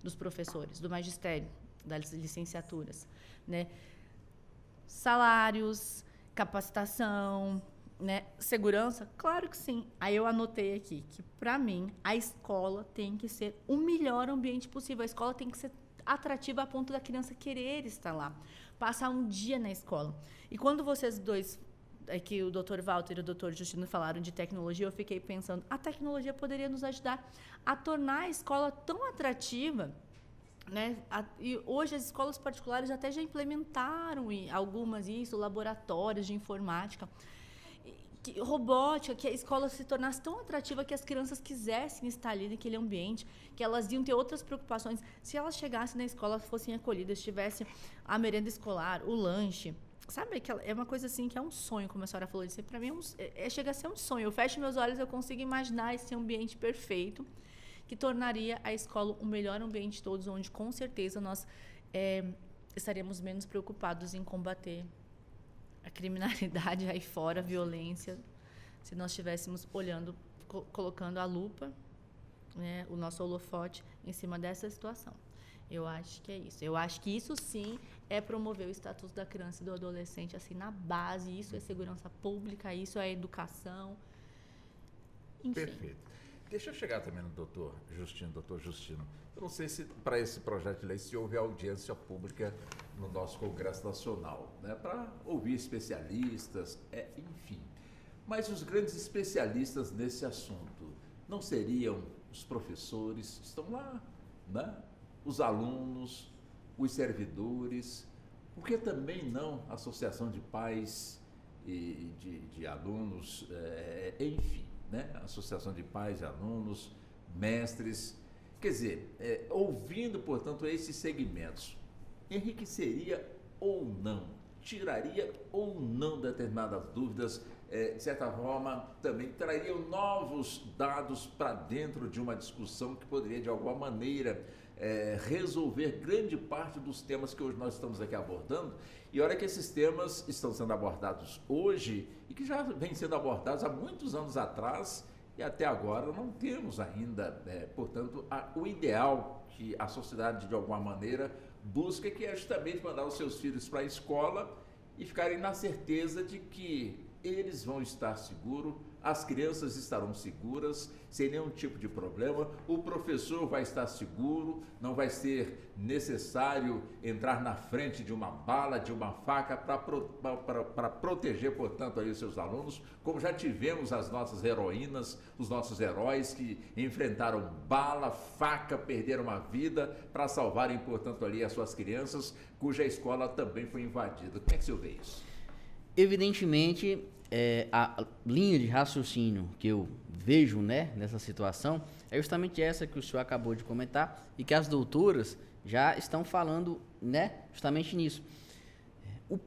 dos professores, do magistério, das licenciaturas, né? Salários, capacitação, né? Segurança, claro que sim. Aí eu anotei aqui que, para mim, a escola tem que ser o melhor ambiente possível. A escola tem que ser atrativa a ponto da criança querer estar lá, passar um dia na escola. E quando vocês dois, que o Dr. Walter e o Dr. Justino falaram de tecnologia, eu fiquei pensando, a tecnologia poderia nos ajudar a tornar a escola tão atrativa, né? E hoje as escolas particulares até já implementaram algumas laboratórios de informática, robótica, que a escola se tornasse tão atrativa que as crianças quisessem estar ali naquele ambiente, que elas iam ter outras preocupações. Se elas chegassem na escola, fossem acolhidas, tivesse a merenda escolar, o lanche. Sabe, é uma coisa assim que é um sonho, como a senhora falou. Para mim chega a ser um sonho. Eu fecho meus olhos, eu consigo imaginar esse ambiente perfeito que tornaria a escola o melhor ambiente de todos, onde com certeza nós estaríamos menos preocupados em combater a criminalidade aí fora, a violência, se nós estivéssemos olhando, colocando a lupa, né, o nosso holofote em cima dessa situação. Eu acho que é isso. Eu acho que isso sim é promover o Estatuto da Criança e do Adolescente assim na base. Isso é segurança pública, isso é educação. Enfim. Perfeito. Deixa eu chegar também no doutor Justino. Eu não sei se para esse projeto de lei se houve audiência pública no nosso Congresso Nacional, né, para ouvir especialistas, enfim. Mas os grandes especialistas nesse assunto não seriam os professores, estão lá, né? Os alunos, os servidores, por que também não a associação de pais e de alunos, enfim, né? Associação de pais e alunos, mestres, quer dizer, ouvindo, portanto, esses segmentos, enriqueceria ou não, tiraria ou não determinadas dúvidas, de certa forma, também trariam novos dados para dentro de uma discussão que poderia, de alguma maneira, resolver grande parte dos temas que hoje nós estamos aqui abordando. E olha que esses temas estão sendo abordados hoje e que já vêm sendo abordados há muitos anos atrás e até agora não temos ainda, portanto, o ideal que a sociedade, de alguma maneira, busca, que é justamente mandar os seus filhos para a escola e ficarem na certeza de que eles vão estar seguros, as crianças estarão seguras, sem nenhum tipo de problema, o professor vai estar seguro, não vai ser necessário entrar na frente de uma bala, de uma faca, para proteger, portanto, aí os seus alunos, como já tivemos as nossas heroínas, os nossos heróis que enfrentaram bala, faca, perderam a vida para salvarem, portanto, ali as suas crianças, cuja escola também foi invadida. Como é que o senhor vê isso? Evidentemente, a linha de raciocínio que eu vejo, né, nessa situação é justamente essa que o senhor acabou de comentar e que as doutoras já estão falando, né, justamente nisso. O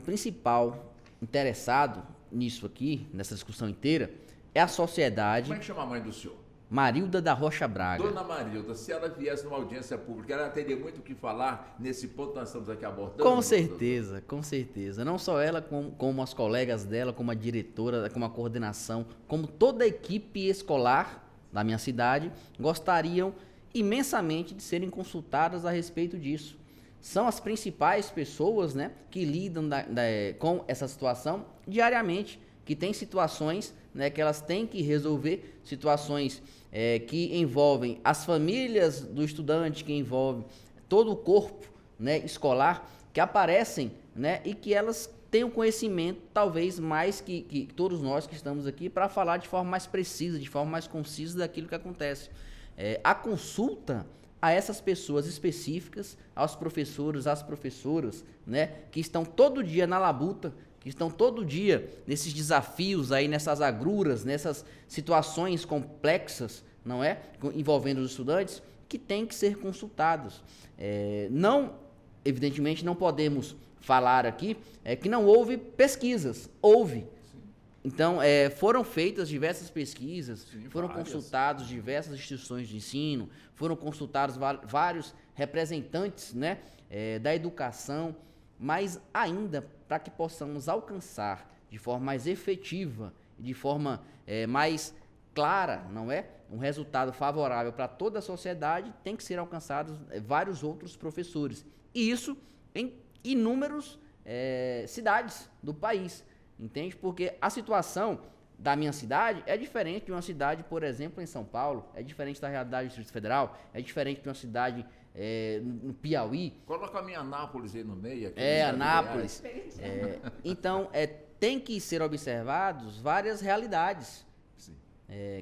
principal interessado nisso aqui, nessa discussão inteira, é a sociedade. Como é que chama a mãe do senhor? Marilda da Rocha Braga. Dona Marilda, se ela viesse numa audiência pública, ela teria muito o que falar nesse ponto que nós estamos aqui abordando? Com certeza, com certeza. Não só ela, como as colegas dela, como a diretora, como a coordenação, como toda a equipe escolar da minha cidade, gostariam imensamente de serem consultadas a respeito disso. São as principais pessoas, né, que lidam com essa situação diariamente, que tem situações, né, que elas têm que resolver, situações que envolvem as famílias do estudante, que envolvem todo o corpo, né, escolar, que aparecem, né, e que elas têm conhecimento, talvez mais que todos nós que estamos aqui, para falar de forma mais precisa, de forma mais concisa daquilo que acontece. A consulta a essas pessoas específicas, aos professores, às professoras, né, que estão todo dia na labuta, que estão todo dia nesses desafios aí, nessas agruras, nessas situações complexas, não é? Envolvendo os estudantes, que têm que ser consultados. Evidentemente, não podemos falar aqui que não houve pesquisas. Houve. Então, foram feitas diversas pesquisas, foram consultados diversas instituições de ensino, foram consultados vários representantes, né, da educação, mas ainda para que possamos alcançar de forma mais efetiva e de forma mais clara, não é? Um resultado favorável para toda a sociedade, tem que ser alcançados vários outros professores. E isso em inúmeras cidades do país, entende? Porque a situação da minha cidade é diferente de uma cidade, por exemplo, em São Paulo, é diferente da realidade do Distrito Federal, é diferente de uma cidade no Piauí. Coloca a minha Anápolis aí no meio. Aqui Anápolis. Então, tem que ser observados várias realidades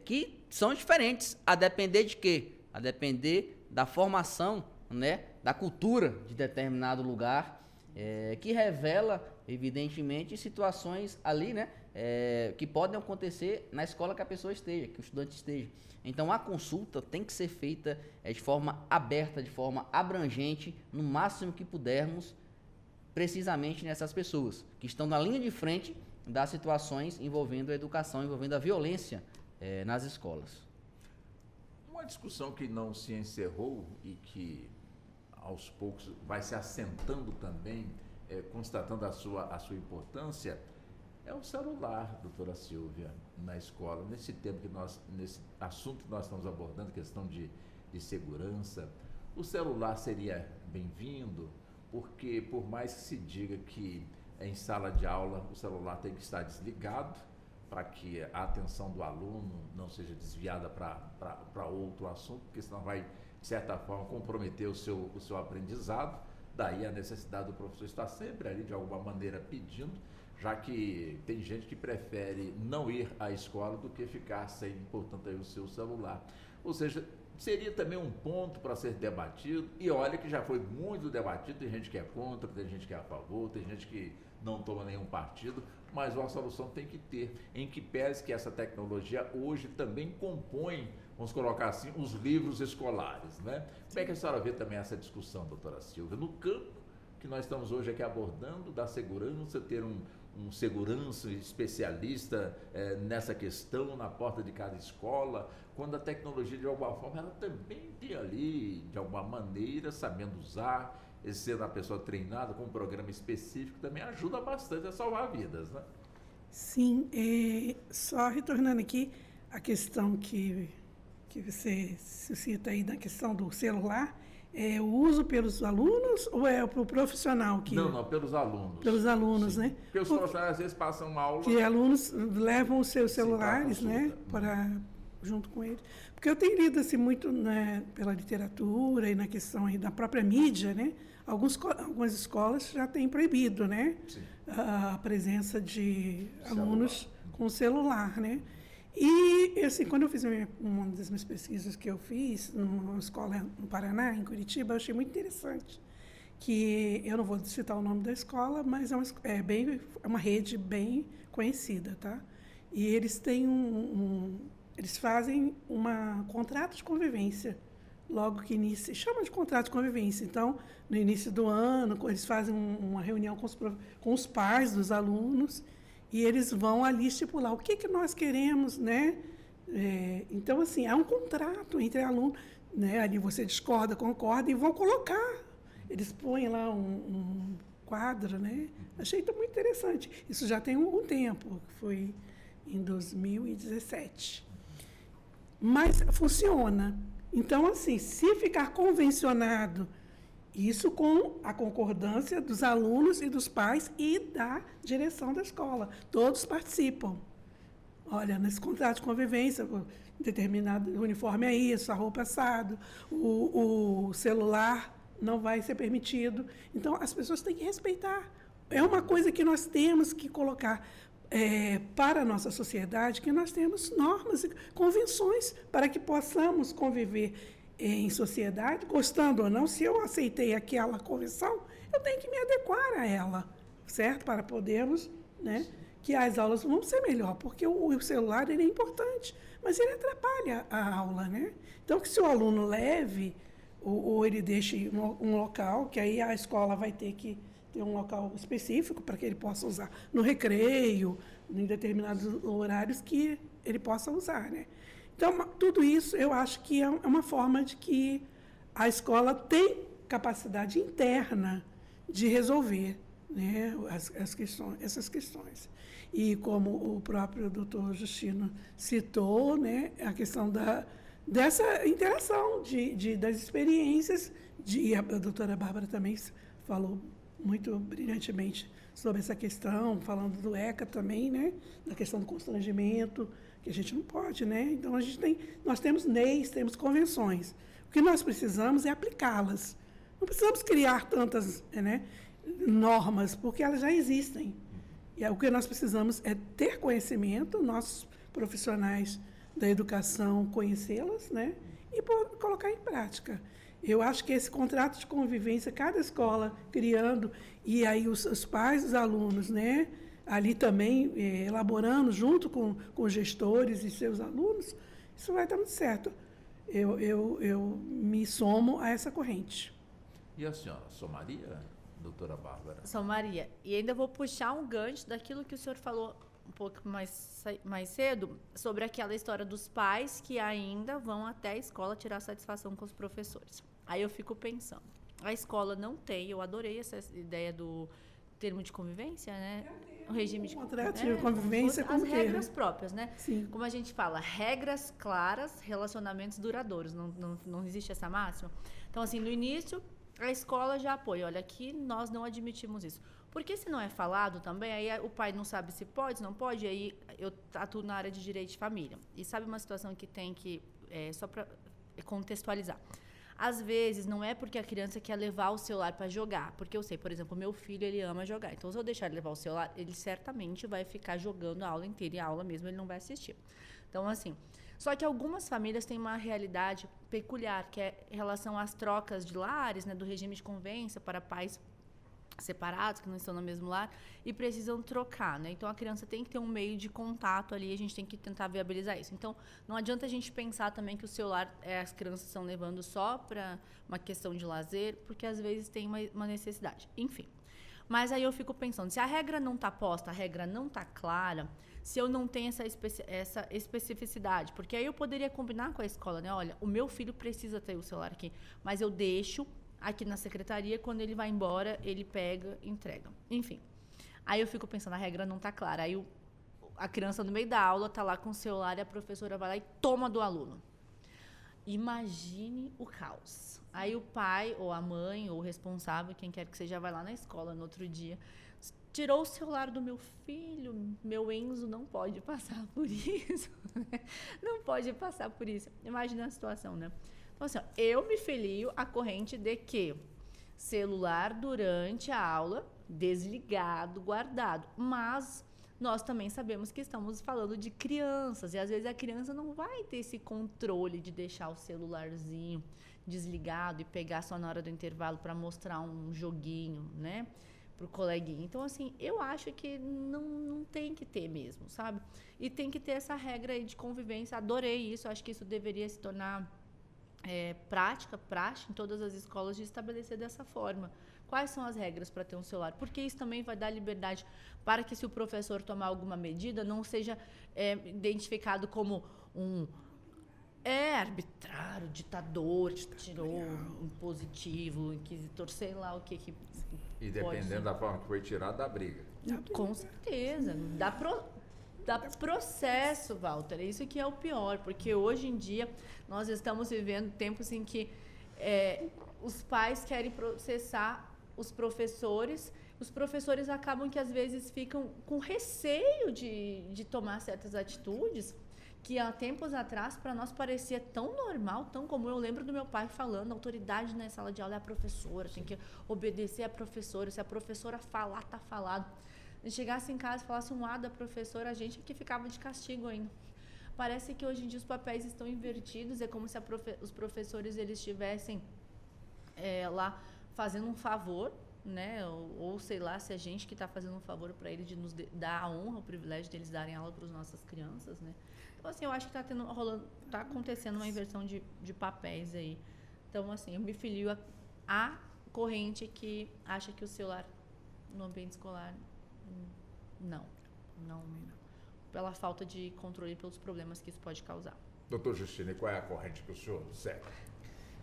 que são diferentes, a depender de quê? A depender da formação, né, da cultura de determinado lugar, que revela, evidentemente, situações ali, né, que podem acontecer na escola que a pessoa esteja, que o estudante esteja. Então, a consulta tem que ser feita de forma aberta, de forma abrangente, no máximo que pudermos, precisamente nessas pessoas que estão na linha de frente das situações envolvendo a educação, envolvendo a violência nas escolas. Uma discussão que não se encerrou e que aos poucos vai se assentando também, constatando a sua importância, é o celular, doutora Silvia, na escola. Nesse assunto que nós estamos abordando, questão de segurança, o celular seria bem-vindo, porque por mais que se diga que em sala de aula o celular tem que estar desligado, para que a atenção do aluno não seja desviada para outro assunto, porque senão vai, de certa forma, comprometer o seu aprendizado. Daí a necessidade do professor estar sempre ali, de alguma maneira, pedindo, já que tem gente que prefere não ir à escola do que ficar sem, portanto, aí o seu celular. Ou seja, seria também um ponto para ser debatido, e olha que já foi muito debatido, tem gente que é contra, tem gente que é a favor, tem gente que não toma nenhum partido, mas uma solução tem que ter, em que pese que essa tecnologia hoje também compõe, vamos colocar assim, os livros escolares, né? Como é que a senhora vê também essa discussão, doutora Silvia, no campo que nós estamos hoje aqui abordando, da segurança, ter um segurança especialista nessa questão, na porta de cada escola, quando a tecnologia, de alguma forma, ela também tem ali, de alguma maneira, sabendo usar, sendo a pessoa treinada com um programa específico, também ajuda bastante a salvar vidas, né? Sim, só retornando aqui a questão que você suscita aí da questão do celular, o uso pelos alunos ou para o profissional? Não, pelos alunos. Pelos alunos, sim, né? Porque os profissionais às vezes passam uma aula... Que alunos levam os seus celulares, né, junto com eles. Porque eu tenho lido assim, muito, né, pela literatura e na questão aí da própria mídia, né? Algumas escolas já têm proibido, né, a presença de alunos com celular, né? E, assim, quando eu fiz uma das minhas pesquisas que eu fiz numa escola no Paraná, em Curitiba, eu achei muito interessante que eu não vou citar o nome da escola, mas é uma rede bem conhecida, tá? E eles têm eles fazem um contrato de convivência logo que inicia, chama de contrato de convivência. Então, no início do ano, eles fazem uma reunião com os pais dos alunos e eles vão ali estipular o que nós queremos, né? Então, assim, há um contrato entre alunos, né? Ali você discorda, concorda e vão colocar. Eles põem lá um quadro, né? Achei muito interessante. Isso já tem algum tempo, foi em 2017. Mas funciona. Então, assim, se ficar convencionado, isso com a concordância dos alunos e dos pais e da direção da escola, todos participam. Olha, nesse contrato de convivência, determinado uniforme é isso, a roupa é assado, o celular não vai ser permitido. Então, as pessoas têm que respeitar. É uma coisa que nós temos que colocar para a nossa sociedade, que nós temos normas e convenções para que possamos conviver em sociedade, gostando ou não. Se eu aceitei aquela convenção, eu tenho que me adequar a ela, certo? Para podermos, né, que as aulas vão ser melhor, porque o celular ele é importante, mas ele atrapalha a aula, né? Então, que se o aluno leve ou ele deixe um local, que aí a escola vai ter que ter um local específico para que ele possa usar no recreio, em determinados horários que ele possa usar, né? Então, tudo isso eu acho que é uma forma de que a escola tem capacidade interna de resolver, né, essas questões. E como o próprio doutor Justino citou, né, a questão dessa interação, das experiências, e a doutora Bárbara também falou muito brilhantemente sobre essa questão, falando do ECA também, né, da questão do constrangimento, que a gente não pode, né? Então, nós temos leis, temos convenções. O que nós precisamos é aplicá-las. Não precisamos criar tantas, né, normas, porque elas já existem. E o que nós precisamos é ter conhecimento, nossos profissionais da educação conhecê-las, né, e colocar em prática. Eu acho que esse contrato de convivência, cada escola criando, e aí os pais dos alunos, né, ali também elaborando junto com os gestores e seus alunos, isso vai dar muito certo. Eu me somo a essa corrente. E a senhora, somaria, doutora Bárbara? Somaria. E ainda vou puxar um gancho daquilo que o senhor falou um pouco mais cedo, sobre aquela história dos pais que ainda vão até a escola tirar satisfação com os professores. Aí eu fico pensando, a escola não tem, eu adorei essa ideia do termo de convivência, né? O regime de contrato de convivência, as regras próprias, né? Sim. Como a gente fala, regras claras, relacionamentos duradouros. Não existe essa máxima. Então, assim, no início, a escola já apoia. Olha, aqui nós não admitimos isso. Porque se não é falado também, aí o pai não sabe se pode, se não pode, aí eu atuo na área de direito de família. E sabe uma situação que tem que, só para contextualizar, às vezes, não é porque a criança quer levar o celular para jogar. Porque eu sei, por exemplo, o meu filho, ele ama jogar. Então, se eu deixar ele levar o celular, ele certamente vai ficar jogando a aula inteira. E a aula mesmo ele não vai assistir. Então, assim... Só que algumas famílias têm uma realidade peculiar, que é em relação às trocas de lares, né, do regime de convivência para pais separados, que não estão no mesmo lar, e precisam trocar, né? Então, a criança tem que ter um meio de contato ali, a gente tem que tentar viabilizar isso. Então, não adianta a gente pensar também que o celular as crianças estão levando só para uma questão de lazer, porque às vezes tem uma necessidade. Enfim. Mas aí eu fico pensando, se a regra não está posta, a regra não está clara, se eu não tenho essa especificidade, porque aí eu poderia combinar com a escola, né? Olha, o meu filho precisa ter o celular aqui, mas eu deixo aqui na secretaria, quando ele vai embora, ele pega e entrega. Enfim. Aí eu fico pensando, a regra não está clara. Aí a criança no meio da aula está lá com o celular e a professora vai lá e toma do aluno. Imagine o caos. Aí o pai, ou a mãe, ou o responsável, quem quer que seja, vai lá na escola no outro dia. Tirou o celular do meu filho, meu Enzo não pode passar por isso. Não pode passar por isso. Imagina a situação, né? Então, assim, ó, eu me filio à corrente de que celular durante a aula, desligado, guardado. Mas nós também sabemos que estamos falando de crianças. E, às vezes, a criança não vai ter esse controle de deixar o celularzinho, desligado e pegar só na hora do intervalo para mostrar um joguinho, né? Pro coleguinha. Então, assim, eu acho que não tem que ter mesmo, sabe? E tem que ter essa regra aí de convivência. Adorei isso. Acho que isso deveria se tornar praxe em todas as escolas de estabelecer dessa forma. Quais são as regras para ter um celular? Porque isso também vai dar liberdade para que, se o professor tomar alguma medida, não seja identificado como um arbitrário, ditador, tirou um positivo, inquisitor, sei lá o que E dependendo da forma que foi tirado, dá briga. Com certeza. Dá processo, Walter. Isso que é o pior, porque hoje em dia nós estamos vivendo tempos em que os pais querem processar os professores acabam que às vezes ficam com receio de tomar certas atitudes que há tempos atrás para nós parecia tão normal, tão comum. Eu lembro do meu pai falando, a autoridade na sala de aula é a professora, tem que obedecer a professora, se a professora falar, tá falado. Se chegasse em casa e falasse um A da professora, a gente que ficava de castigo ainda. Parece que hoje em dia os papéis estão invertidos, é como se os professores eles estivessem lá fazendo um favor, né? Ou sei lá, se a gente que está fazendo um favor para eles de nos dar a honra, o privilégio deles darem aula para as nossas crianças, né? Então, assim, eu acho que tá acontecendo uma inversão de papéis aí. Então, assim, eu me filio à corrente que acha que o celular no ambiente escolar, não. Pela falta de controle e pelos problemas que isso pode causar. Doutor Justino, e qual é a corrente que o senhor segue?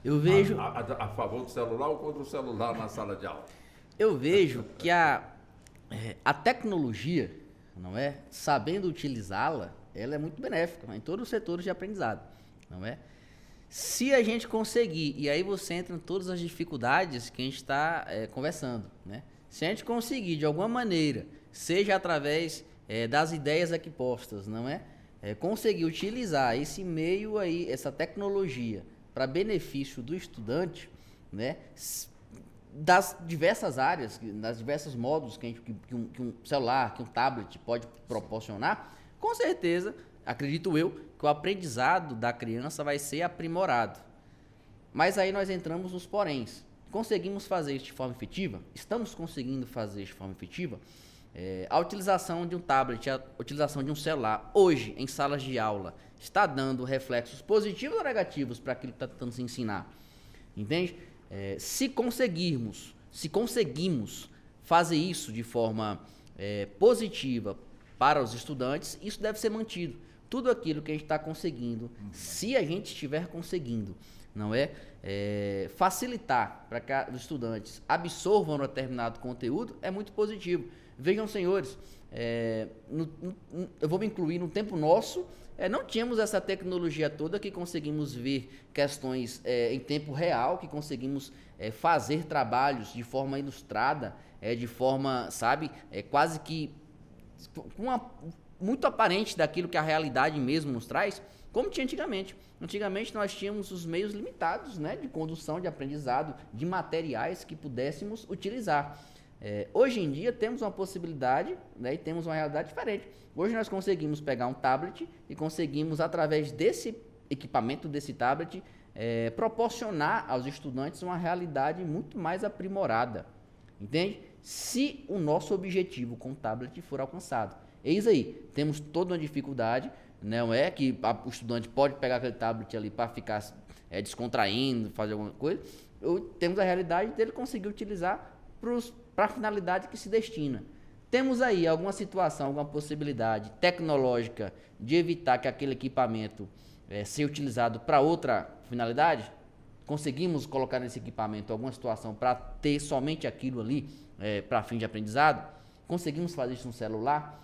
Eu vejo... A favor do celular ou contra o celular na sala de aula? Eu vejo que a tecnologia, não é? Sabendo utilizá-la, ela é muito benéfica em todos os setores de aprendizado, não é? Se a gente conseguir, e aí você entra em todas as dificuldades que a gente está conversando, né? Se a gente conseguir, de alguma maneira, seja através das ideias aqui postas, não é? Conseguir utilizar esse meio aí, essa tecnologia, para benefício do estudante, né? Das diversas áreas, das diversos modos que um celular, que um tablet pode proporcionar, com certeza, acredito eu, que o aprendizado da criança vai ser aprimorado. Mas aí nós entramos nos poréns. Conseguimos fazer isso de forma efetiva? Estamos conseguindo fazer isso de forma efetiva? A utilização de um tablet, a utilização de um celular, hoje, em salas de aula, está dando reflexos positivos ou negativos para aquilo que está tentando se ensinar? Entende? Se conseguimos fazer isso de forma positiva para os estudantes, isso deve ser mantido. Tudo aquilo que a gente está conseguindo, se a gente estiver conseguindo, não facilitar para que os estudantes absorvam um determinado conteúdo, é muito positivo. Vejam, senhores, eu vou me incluir no tempo nosso, não tínhamos essa tecnologia toda que conseguimos ver questões em tempo real, que conseguimos fazer trabalhos de forma ilustrada, de forma, sabe, quase que muito aparente daquilo que a realidade mesmo nos traz, como tinha antigamente. Antigamente nós tínhamos os meios limitados, né, de condução, de aprendizado, de materiais que pudéssemos utilizar. Hoje em dia temos uma possibilidade, né, e temos uma realidade diferente. Hoje nós conseguimos pegar um tablet e conseguimos, através desse equipamento, desse tablet, proporcionar aos estudantes uma realidade muito mais aprimorada. Entende? Se o nosso objetivo com o tablet for alcançado. Eis aí, temos toda uma dificuldade, não é que o estudante pode pegar aquele tablet ali para ficar descontraindo, fazer alguma coisa. Temos a realidade dele conseguir utilizar para a finalidade que se destina. Temos aí alguma situação, alguma possibilidade tecnológica de evitar que aquele equipamento seja utilizado para outra finalidade? Conseguimos colocar nesse equipamento alguma situação para ter somente aquilo ali para fim de aprendizado? Conseguimos fazer isso no celular?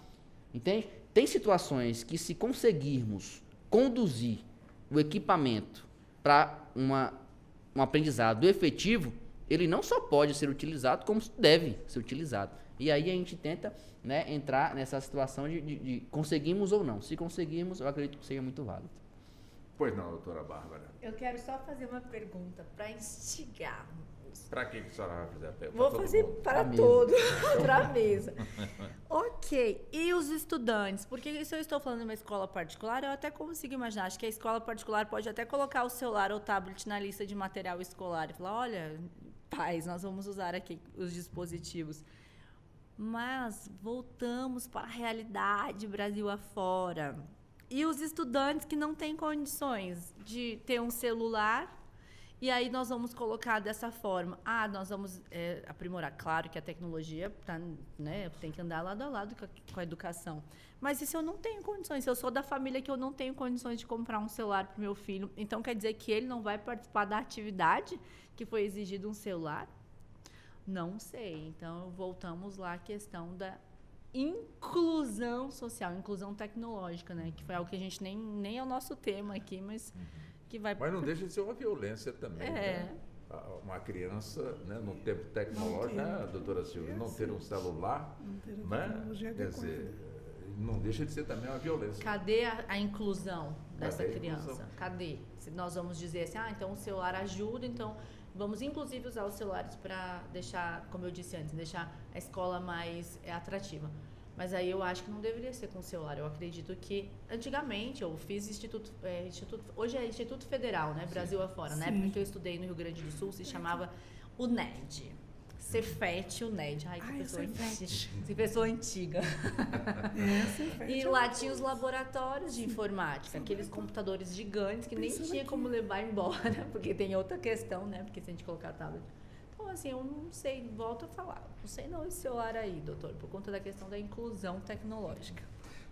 Entende? Tem situações que, se conseguirmos conduzir o equipamento para um aprendizado efetivo, ele não só pode ser utilizado, como deve ser utilizado. E aí a gente tenta, né, entrar nessa situação de conseguimos ou não. Se conseguirmos, eu acredito que seja muito válido. Pois não, doutora Bárbara. Eu quero só fazer uma pergunta para instigar dispositivos. Para que a senhora vai fazer a pergunta? Vou fazer para todos, para a mesa. Ok, e os estudantes? Porque se eu estou falando de uma escola particular, eu até consigo imaginar. Acho que a escola particular pode até colocar o celular ou o tablet na lista de material escolar e falar, olha, pais, nós vamos usar aqui os dispositivos. Mas voltamos para a realidade Brasil afora. E os estudantes que não têm condições de ter um celular, e aí nós vamos colocar dessa forma. Nós vamos aprimorar. Claro que a tecnologia tem que andar lado a lado com a educação. Mas e se eu não tenho condições? Se eu sou da família que eu não tenho condições de comprar um celular para o meu filho, então quer dizer que ele não vai participar da atividade que foi exigido um celular? Não sei. Então, voltamos lá à questão da inclusão social, inclusão tecnológica, né? Que foi algo que a gente nem é o nosso tema aqui, mas que vai... Mas não deixa de ser uma violência também, né? Uma criança, né, no tempo tecnológico, né, doutora Silvia, não ter um celular, né? Quer dizer, não deixa de ser também uma violência. Cadê a inclusão dessa Cadê a criança? inclusão? Cadê? Se nós vamos dizer assim, então o celular ajuda, então vamos inclusive usar os celulares para deixar, como eu disse antes, deixar a escola mais atrativa. Mas aí eu acho que não deveria ser com o celular. Eu acredito que, antigamente, eu fiz hoje é Instituto Federal, né? Brasil afora. Na época que eu estudei no Rio Grande do Sul, se chamava UNED. Cefet, UNED. Ai, que pessoa antiga. E lá tinha os laboratórios de informática, aqueles computadores gigantes que nem tinha como levar embora, porque tem outra questão, né? Porque se a gente colocar tablet... Então, assim, eu não sei, volto a falar, não sei não esse celular aí, doutor, por conta da questão da inclusão tecnológica.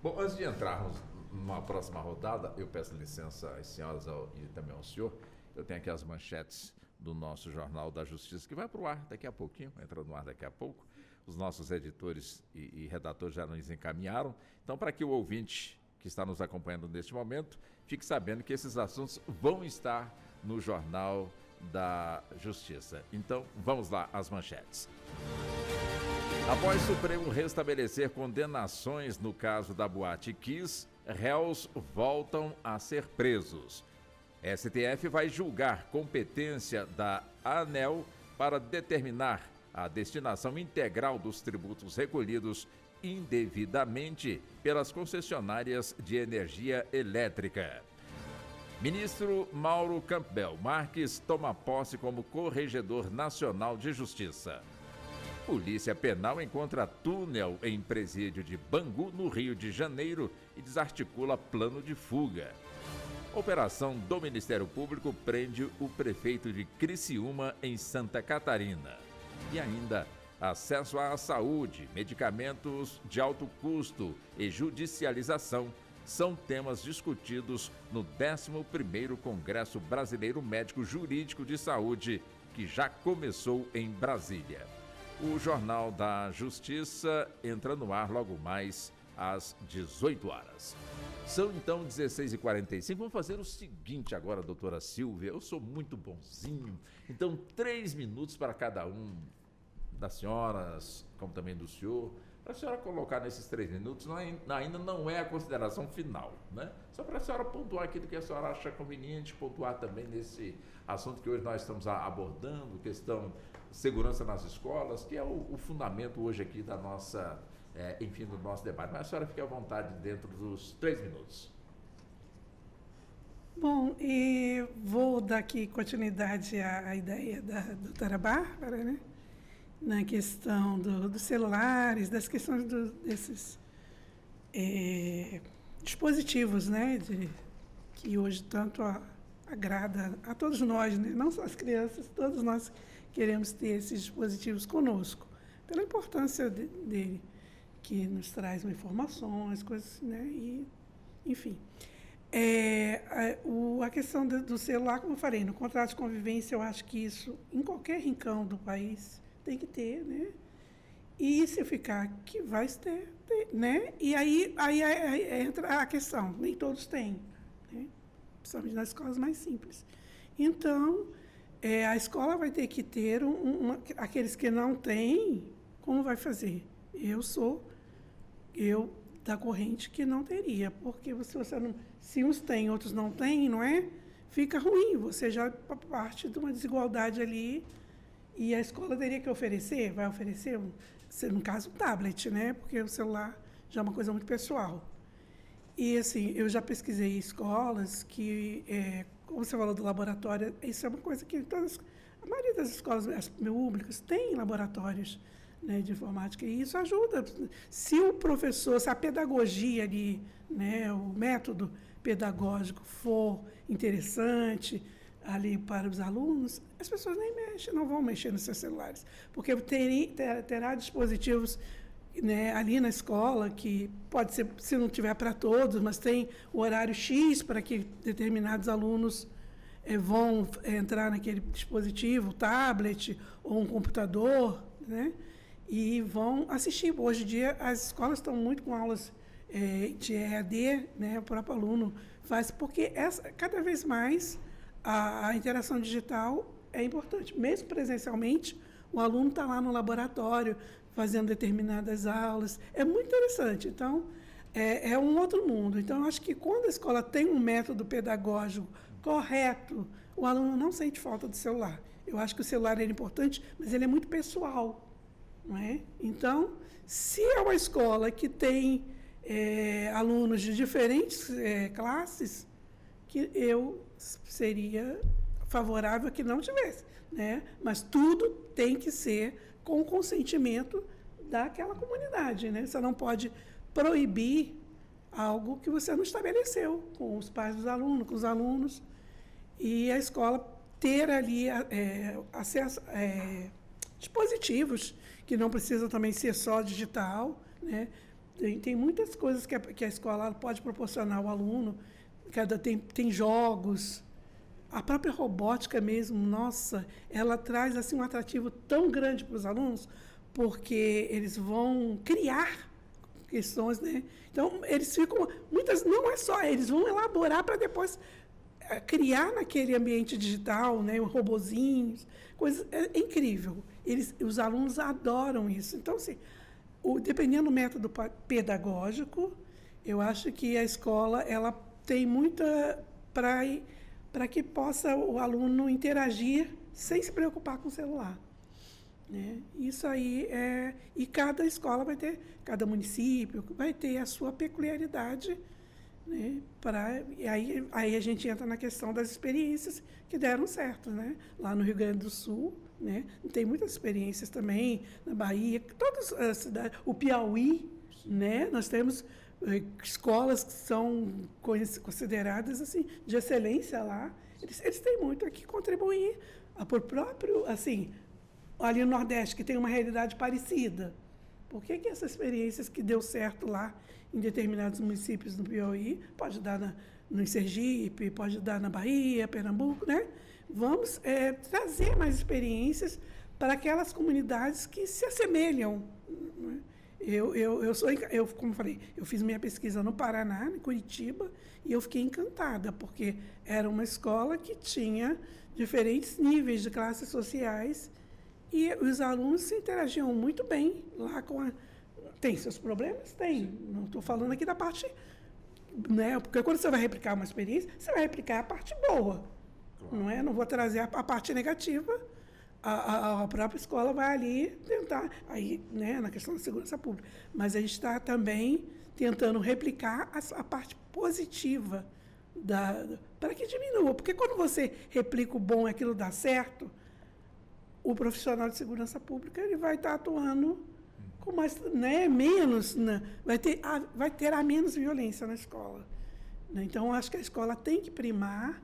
Bom, antes de entrarmos numa próxima rodada, eu peço licença às senhoras e também ao senhor, eu tenho aqui as manchetes do nosso Jornal da Justiça, que vai para o ar daqui a pouquinho, entra no ar daqui a pouco. Os nossos editores e redatores já nos encaminharam. Então, para que o ouvinte que está nos acompanhando neste momento fique sabendo que esses assuntos vão estar no Jornal da Justiça. Então, vamos lá, as manchetes. Após o Supremo restabelecer condenações no caso da Boate Kiss, réus voltam a ser presos. STF vai julgar competência da ANEEL para determinar a destinação integral dos tributos recolhidos indevidamente pelas concessionárias de energia elétrica. Ministro Mauro Campbell Marques toma posse como Corregedor Nacional de Justiça. Polícia Penal encontra túnel em presídio de Bangu, no Rio de Janeiro, e desarticula plano de fuga. Operação do Ministério Público prende o prefeito de Criciúma, em Santa Catarina. E ainda, acesso à saúde, medicamentos de alto custo e judicialização são temas discutidos no 11º Congresso Brasileiro Médico Jurídico de Saúde, que já começou em Brasília. O Jornal da Justiça entra no ar logo mais às 18 horas. São então 16h45. Vamos fazer o seguinte agora, doutora Silvia. Eu sou muito bonzinho, então 3 minutos para cada um das senhoras, como também do senhor, para a senhora colocar nesses 3 minutos, ainda não é a consideração final, né? Só para a senhora pontuar aquilo que a senhora acha conveniente, pontuar também nesse assunto que hoje nós estamos abordando, questão de segurança nas escolas, que é o fundamento hoje aqui da nossa, do nosso debate. Mas a senhora fique à vontade dentro dos 3 minutos. Bom, e vou dar aqui continuidade à ideia da doutora Bárbara, né? Na questão dos celulares, das questões desses dispositivos, né, que hoje tanto agrada a todos nós, né, não só as crianças, todos nós queremos ter esses dispositivos conosco, pela importância dele, que nos traz informações, coisas, né, e, enfim. A questão do celular, como eu falei, no contrato de convivência, eu acho que isso, em qualquer rincão do país, tem que ter, né? E se ficar que vai ter, né? E aí entra a questão, nem todos têm, né? Principalmente nas escolas mais simples. Então, a escola vai ter que ter aqueles que não têm, como vai fazer? Eu da corrente que não teria, porque se uns têm, outros não têm, não é? Fica ruim, você já parte de uma desigualdade ali. E a escola teria que oferecer, vai oferecer, no caso, um tablet, né? Porque o celular já é uma coisa muito pessoal. E, assim, eu já pesquisei escolas que, como você falou do laboratório, isso é uma coisa que a maioria das escolas públicas tem laboratórios, né, de informática, e isso ajuda. Se o professor, se a pedagogia ali, né, o método pedagógico for interessante ali para os alunos, as pessoas nem mexem, não vão mexer nos seus celulares, porque terá dispositivos, né, ali na escola, que pode ser, se não tiver para todos, mas tem o horário X para que determinados alunos vão entrar naquele dispositivo, tablet ou um computador, né, e vão assistir. Hoje em dia, as escolas estão muito com aulas de EAD, né, o próprio aluno faz, porque cada vez mais a interação digital é importante. Mesmo presencialmente, o aluno está lá no laboratório, fazendo determinadas aulas. É muito interessante. Então, é um outro mundo. Então, eu acho que quando a escola tem um método pedagógico correto, o aluno não sente falta do celular. Eu acho que o celular é importante, mas ele é muito pessoal, não é? Então, se é uma escola que tem alunos de diferentes classes, que eu seria favorável a que não tivesse, né? Mas tudo tem que ser com o consentimento daquela comunidade, né? Você não pode proibir algo que você não estabeleceu com os pais dos alunos, com os alunos, e a escola ter ali acesso dispositivos que não precisam também ser só digital, né? Tem muitas coisas que a escola pode proporcionar ao aluno. Tem jogos, a própria robótica mesmo, nossa, ela traz assim um atrativo tão grande para os alunos, porque eles vão criar questões, né? Então, eles ficam, não é só, eles vão elaborar para depois criar naquele ambiente digital, né, robozinhos, coisas, é incrível. Os alunos adoram isso. Então, assim, dependendo do método pedagógico, eu acho que a escola ela tem muita para que possa o aluno interagir sem se preocupar com o celular, né? Isso aí e cada escola vai ter, cada município vai ter a sua peculiaridade, né? E aí a gente entra na questão das experiências que deram certo, né? Lá no Rio Grande do Sul, né? Tem muitas experiências também, na Bahia, todas as cidades, o Piauí, né? Nós temos escolas que são consideradas assim de excelência lá. Eles têm muito a que contribuir por próprio, assim, ali no Nordeste, que tem uma realidade parecida. Por que essas experiências que deu certo lá em determinados municípios no Piauí pode dar no Sergipe, pode dar na Bahia, Pernambuco, né? Vamos trazer mais experiências para aquelas comunidades que se assemelham, né? Como falei, eu fiz minha pesquisa no Paraná, em Curitiba, e eu fiquei encantada, porque era uma escola que tinha diferentes níveis de classes sociais e os alunos se interagiam muito bem lá Tem seus problemas? Tem. Não estou falando aqui da parte, né? Porque quando você vai replicar uma experiência, você vai replicar a parte boa, claro. Não é? Não vou trazer a parte negativa. A própria escola vai ali tentar, aí, né, na questão da segurança pública. Mas a gente está também tentando replicar a parte positiva para que diminua. Porque quando você replica o bom e aquilo dá certo, o profissional de segurança pública ele vai estar atuando com mais, né, menos, né, vai ter menos violência na escola, né? Então, acho que a escola tem que primar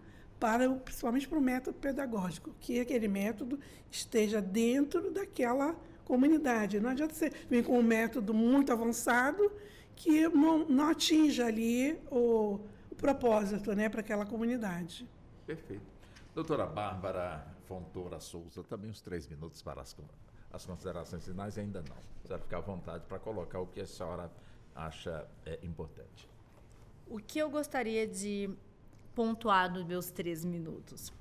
principalmente para o método pedagógico, que aquele método esteja dentro daquela comunidade. Não adianta você vir com um método muito avançado que não atinja ali o propósito, né, para aquela comunidade. Perfeito. Doutora Bárbara Fontoura Souza, também uns 3 minutos para as considerações finais, ainda não. A senhora fica à vontade para colocar o que a senhora acha importante. O que eu gostaria de pontuar nos meus 3 minutos.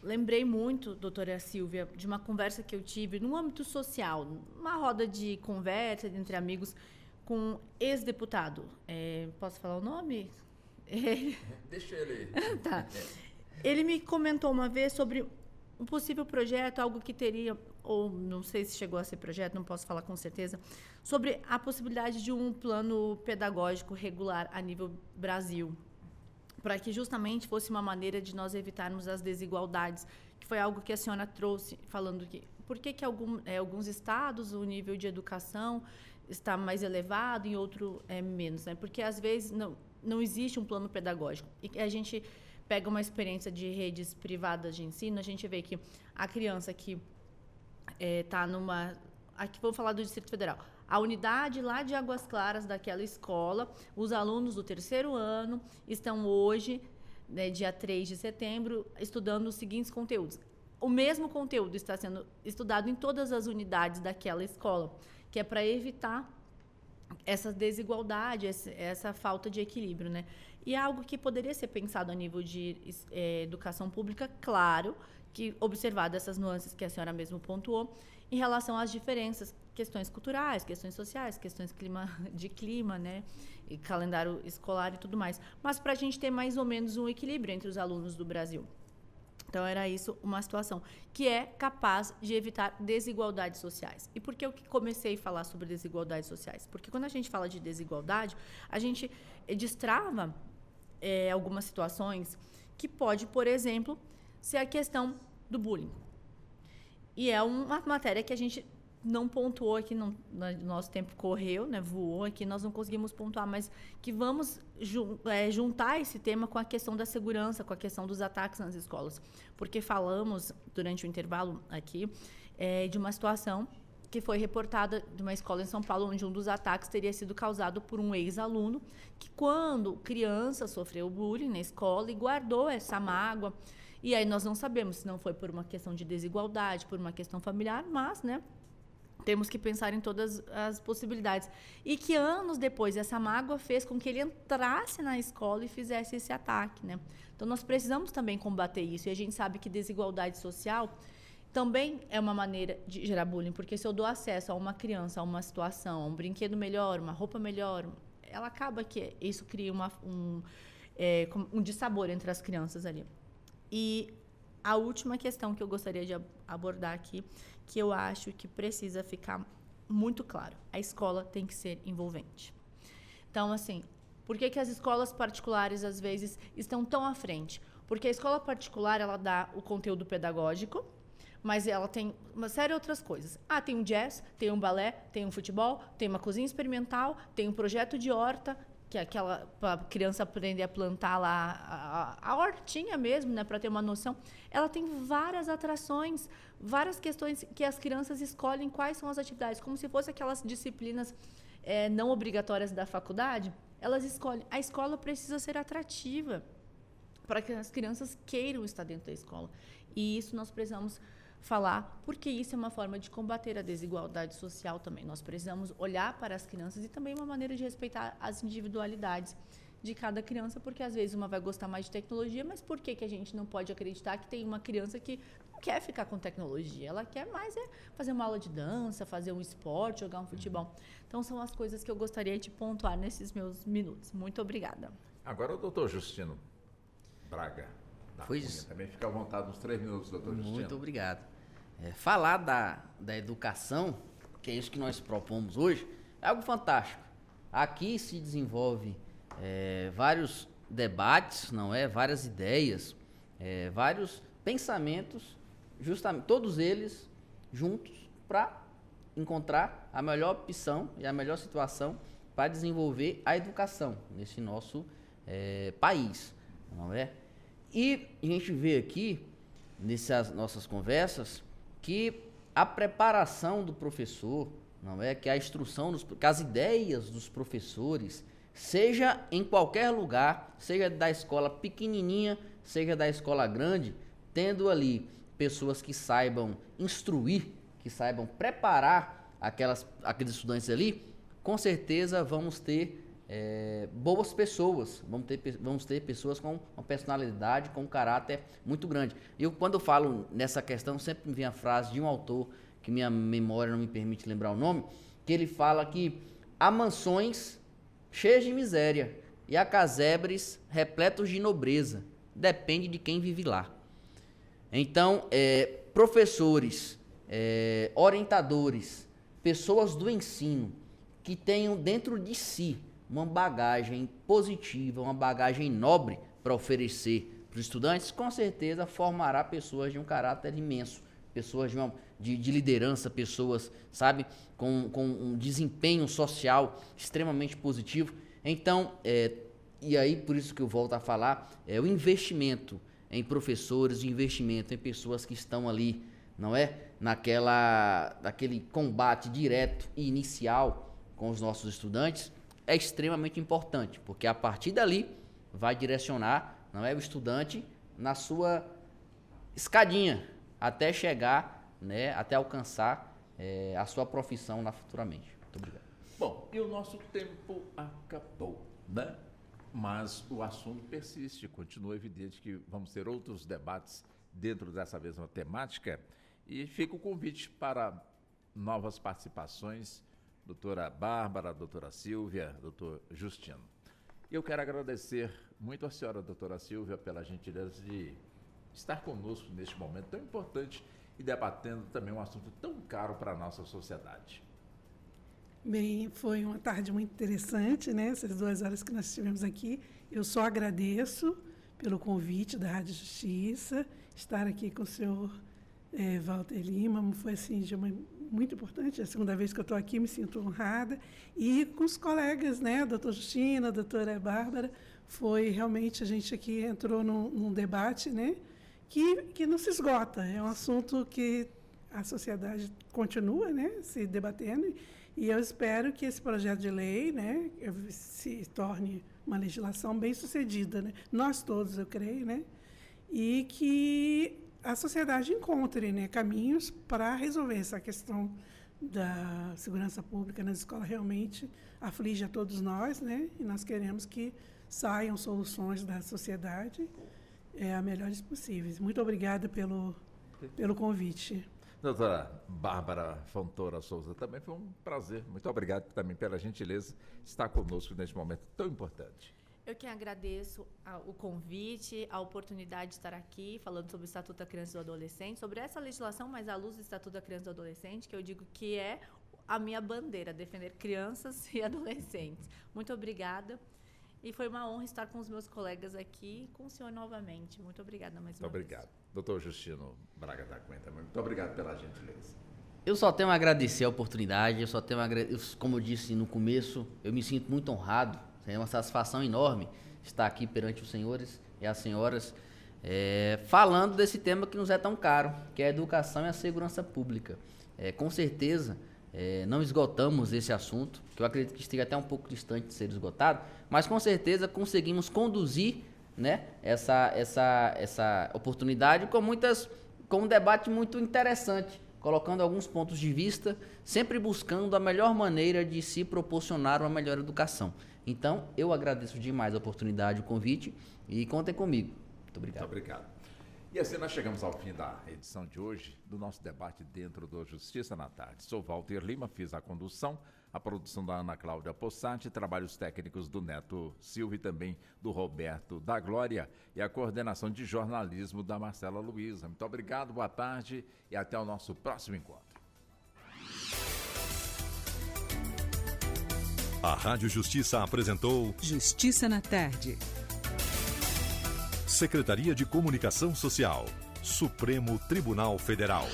Lembrei muito, doutora Silvia, de uma conversa que eu tive no âmbito social, uma roda de conversa entre amigos com um ex-deputado. Posso falar o nome? Deixa ele. Tá. Ele me comentou uma vez sobre um possível projeto, algo que teria, ou não sei se chegou a ser projeto, não posso falar com certeza, sobre a possibilidade de um plano pedagógico regular a nível Brasil, para que justamente fosse uma maneira de nós evitarmos as desigualdades, que foi algo que a senhora trouxe, falando que por que alguns estados o nível de educação está mais elevado e em outro é menos, né? Porque às vezes não existe um plano pedagógico. E a gente pega uma experiência de redes privadas de ensino, a gente vê que a criança que está aqui vou falar do Distrito Federal, a unidade lá de Águas Claras daquela escola, os alunos do 3º ano estão hoje, né, dia 3 de setembro, estudando os seguintes conteúdos. O mesmo conteúdo está sendo estudado em todas as unidades daquela escola, que é para evitar essa desigualdade, essa falta de equilíbrio, né? E é algo que poderia ser pensado a nível de educação pública, claro, que observado essas nuances que a senhora mesmo pontuou, em relação às diferenças, questões culturais, questões sociais, questões de clima, né? E calendário escolar e tudo mais. Mas para a gente ter mais ou menos um equilíbrio entre os alunos do Brasil. Então, era isso uma situação que é capaz de evitar desigualdades sociais. E por que eu comecei a falar sobre desigualdades sociais? Porque quando a gente fala de desigualdade, a gente destrava algumas situações que pode, por exemplo, ser a questão do bullying. E é uma matéria que a gente não pontuou aqui, nosso tempo correu, né, voou aqui, nós não conseguimos pontuar, mas que vamos juntar esse tema com a questão da segurança, com a questão dos ataques nas escolas. Porque falamos, durante o intervalo aqui, de uma situação que foi reportada de uma escola em São Paulo, onde um dos ataques teria sido causado por um ex-aluno, que quando criança sofreu bullying na escola e guardou essa mágoa. E aí nós não sabemos se não foi por uma questão de desigualdade, por uma questão familiar, mas, né, temos que pensar em todas as possibilidades. E que anos depois essa mágoa fez com que ele entrasse na escola e fizesse esse ataque, né? Então nós precisamos também combater isso. E a gente sabe que desigualdade social também é uma maneira de gerar bullying, porque se eu dou acesso a uma criança, a uma situação, a um brinquedo melhor, uma roupa melhor, ela acaba que isso cria um dissabor entre as crianças ali. E a última questão que eu gostaria de abordar aqui, que eu acho que precisa ficar muito claro, a escola tem que ser envolvente. Então, assim, por que as escolas particulares, às vezes, estão tão à frente? Porque a escola particular, ela dá o conteúdo pedagógico, mas ela tem uma série de outras coisas. Tem um jazz, tem um balé, tem um futebol, tem uma cozinha experimental, tem um projeto de horta, que é aquela para a criança aprender a plantar lá a hortinha mesmo, né, para ter uma noção. Ela tem várias atrações, várias questões que as crianças escolhem quais são as atividades, como se fossem aquelas disciplinas não obrigatórias da faculdade. Elas escolhem. A escola precisa ser atrativa para que as crianças queiram estar dentro da escola. E isso nós precisamos falar, porque isso é uma forma de combater a desigualdade social também. Nós precisamos olhar para as crianças e também uma maneira de respeitar as individualidades de cada criança, porque às vezes uma vai gostar mais de tecnologia, mas por que a gente não pode acreditar que tem uma criança que não quer ficar com tecnologia? Ela quer mais fazer uma aula de dança, fazer um esporte, jogar um futebol. Então são as coisas que eu gostaria de pontuar nesses meus minutos. Muito obrigada. Agora o doutor Justino Braga. Também fica à vontade uns 3 minutos, doutor Justino. Muito obrigado. Falar da educação, que é isso que nós propomos hoje, é algo fantástico. Aqui se desenvolve vários debates, várias ideias, vários pensamentos, justamente todos eles juntos para encontrar a melhor opção e a melhor situação para desenvolver a educação nesse nosso país, não é? E a gente vê aqui, nessas nossas conversas, que a preparação do professor, não é, que a instrução, que as ideias dos professores, seja em qualquer lugar, seja da escola pequenininha, seja da escola grande, tendo ali pessoas que saibam instruir, que saibam preparar aqueles estudantes ali, com certeza vamos ter boas pessoas, vamos ter pessoas com uma personalidade, com um caráter muito grande. Quando eu falo nessa questão, sempre me vem a frase de um autor, que minha memória não me permite lembrar o nome, que ele fala que há mansões cheias de miséria e há casebres repletos de nobreza, depende de quem vive lá. Então, professores, orientadores, pessoas do ensino que tenham dentro de si uma bagagem positiva, uma bagagem nobre para oferecer para os estudantes, com certeza formará pessoas de um caráter imenso, pessoas de liderança, pessoas, sabe, com um desempenho social extremamente positivo. Então, e aí por isso que eu volto a falar, o investimento em professores, o investimento em pessoas que estão ali, não é? Naquele combate direto e inicial com os nossos estudantes, é extremamente importante, porque a partir dali vai direcionar, não é, o estudante na sua escadinha até chegar, né, até alcançar a sua profissão lá futuramente. Muito obrigado. Bom, e o nosso tempo acabou, né? Mas o assunto persiste, continua evidente que vamos ter outros debates dentro dessa mesma temática e fica o convite para novas participações, doutora Bárbara, doutora Silvia, doutor Justino. Eu quero agradecer muito a senhora, doutora Silvia, pela gentileza de estar conosco neste momento tão importante e debatendo também um assunto tão caro para a nossa sociedade. Bem, foi uma tarde muito interessante, né? Essas 2 horas que nós estivemos aqui. Eu só agradeço pelo convite da Rádio Justiça, estar aqui com o senhor Walter Lima, foi assim, muito importante, é a segunda vez que eu estou aqui, me sinto honrada, e com os colegas, né, a doutora Justina, a doutora Bárbara, foi realmente, a gente aqui entrou num debate, né, que não se esgota, é um assunto que a sociedade continua, né, se debatendo, e eu espero que esse projeto de lei, né, se torne uma legislação bem sucedida, né, nós todos, eu creio, né, e que a sociedade encontre, né, caminhos para resolver essa questão da segurança pública nas escolas. Realmente aflige a todos nós, né, e nós queremos que saiam soluções da sociedade a melhores possíveis. Muito obrigada pelo convite. Doutora Bárbara Fontoura Souza, também foi um prazer. Muito obrigado também pela gentileza de estar conosco neste momento tão importante. Eu que agradeço o convite, a oportunidade de estar aqui falando sobre o Estatuto da Criança e do Adolescente, sobre essa legislação, mas à luz do Estatuto da Criança e do Adolescente, que eu digo que é a minha bandeira, defender crianças e adolescentes. Muito obrigada. E foi uma honra estar com os meus colegas aqui e com o senhor novamente. Muito obrigada mais uma vez. Muito obrigado. Doutor Justino Braga da Cunha também. Muito obrigado pela gentileza. Eu só tenho a agradecer a oportunidade, como eu disse no começo, eu me sinto muito honrado. É uma satisfação enorme estar aqui perante os senhores e as senhoras falando desse tema que nos é tão caro, que é a educação e a segurança pública. Com certeza, não esgotamos esse assunto, que eu acredito que esteja até um pouco distante de ser esgotado, mas com certeza conseguimos conduzir, né, essa oportunidade com um debate muito interessante, colocando alguns pontos de vista, sempre buscando a melhor maneira de se proporcionar uma melhor educação. Então, eu agradeço demais a oportunidade, o convite, e contem comigo. Muito obrigado. Muito obrigado. E assim nós chegamos ao fim da edição de hoje do nosso debate dentro do Justiça na Tarde. Sou Walter Lima, fiz a condução, a produção da Ana Cláudia Possati, trabalhos técnicos do Neto Silva e também do Roberto da Glória e a coordenação de jornalismo da Marcela Luiza. Muito obrigado, boa tarde e até o nosso próximo encontro. A Rádio Justiça apresentou Justiça na Tarde. Secretaria de Comunicação Social, Supremo Tribunal Federal.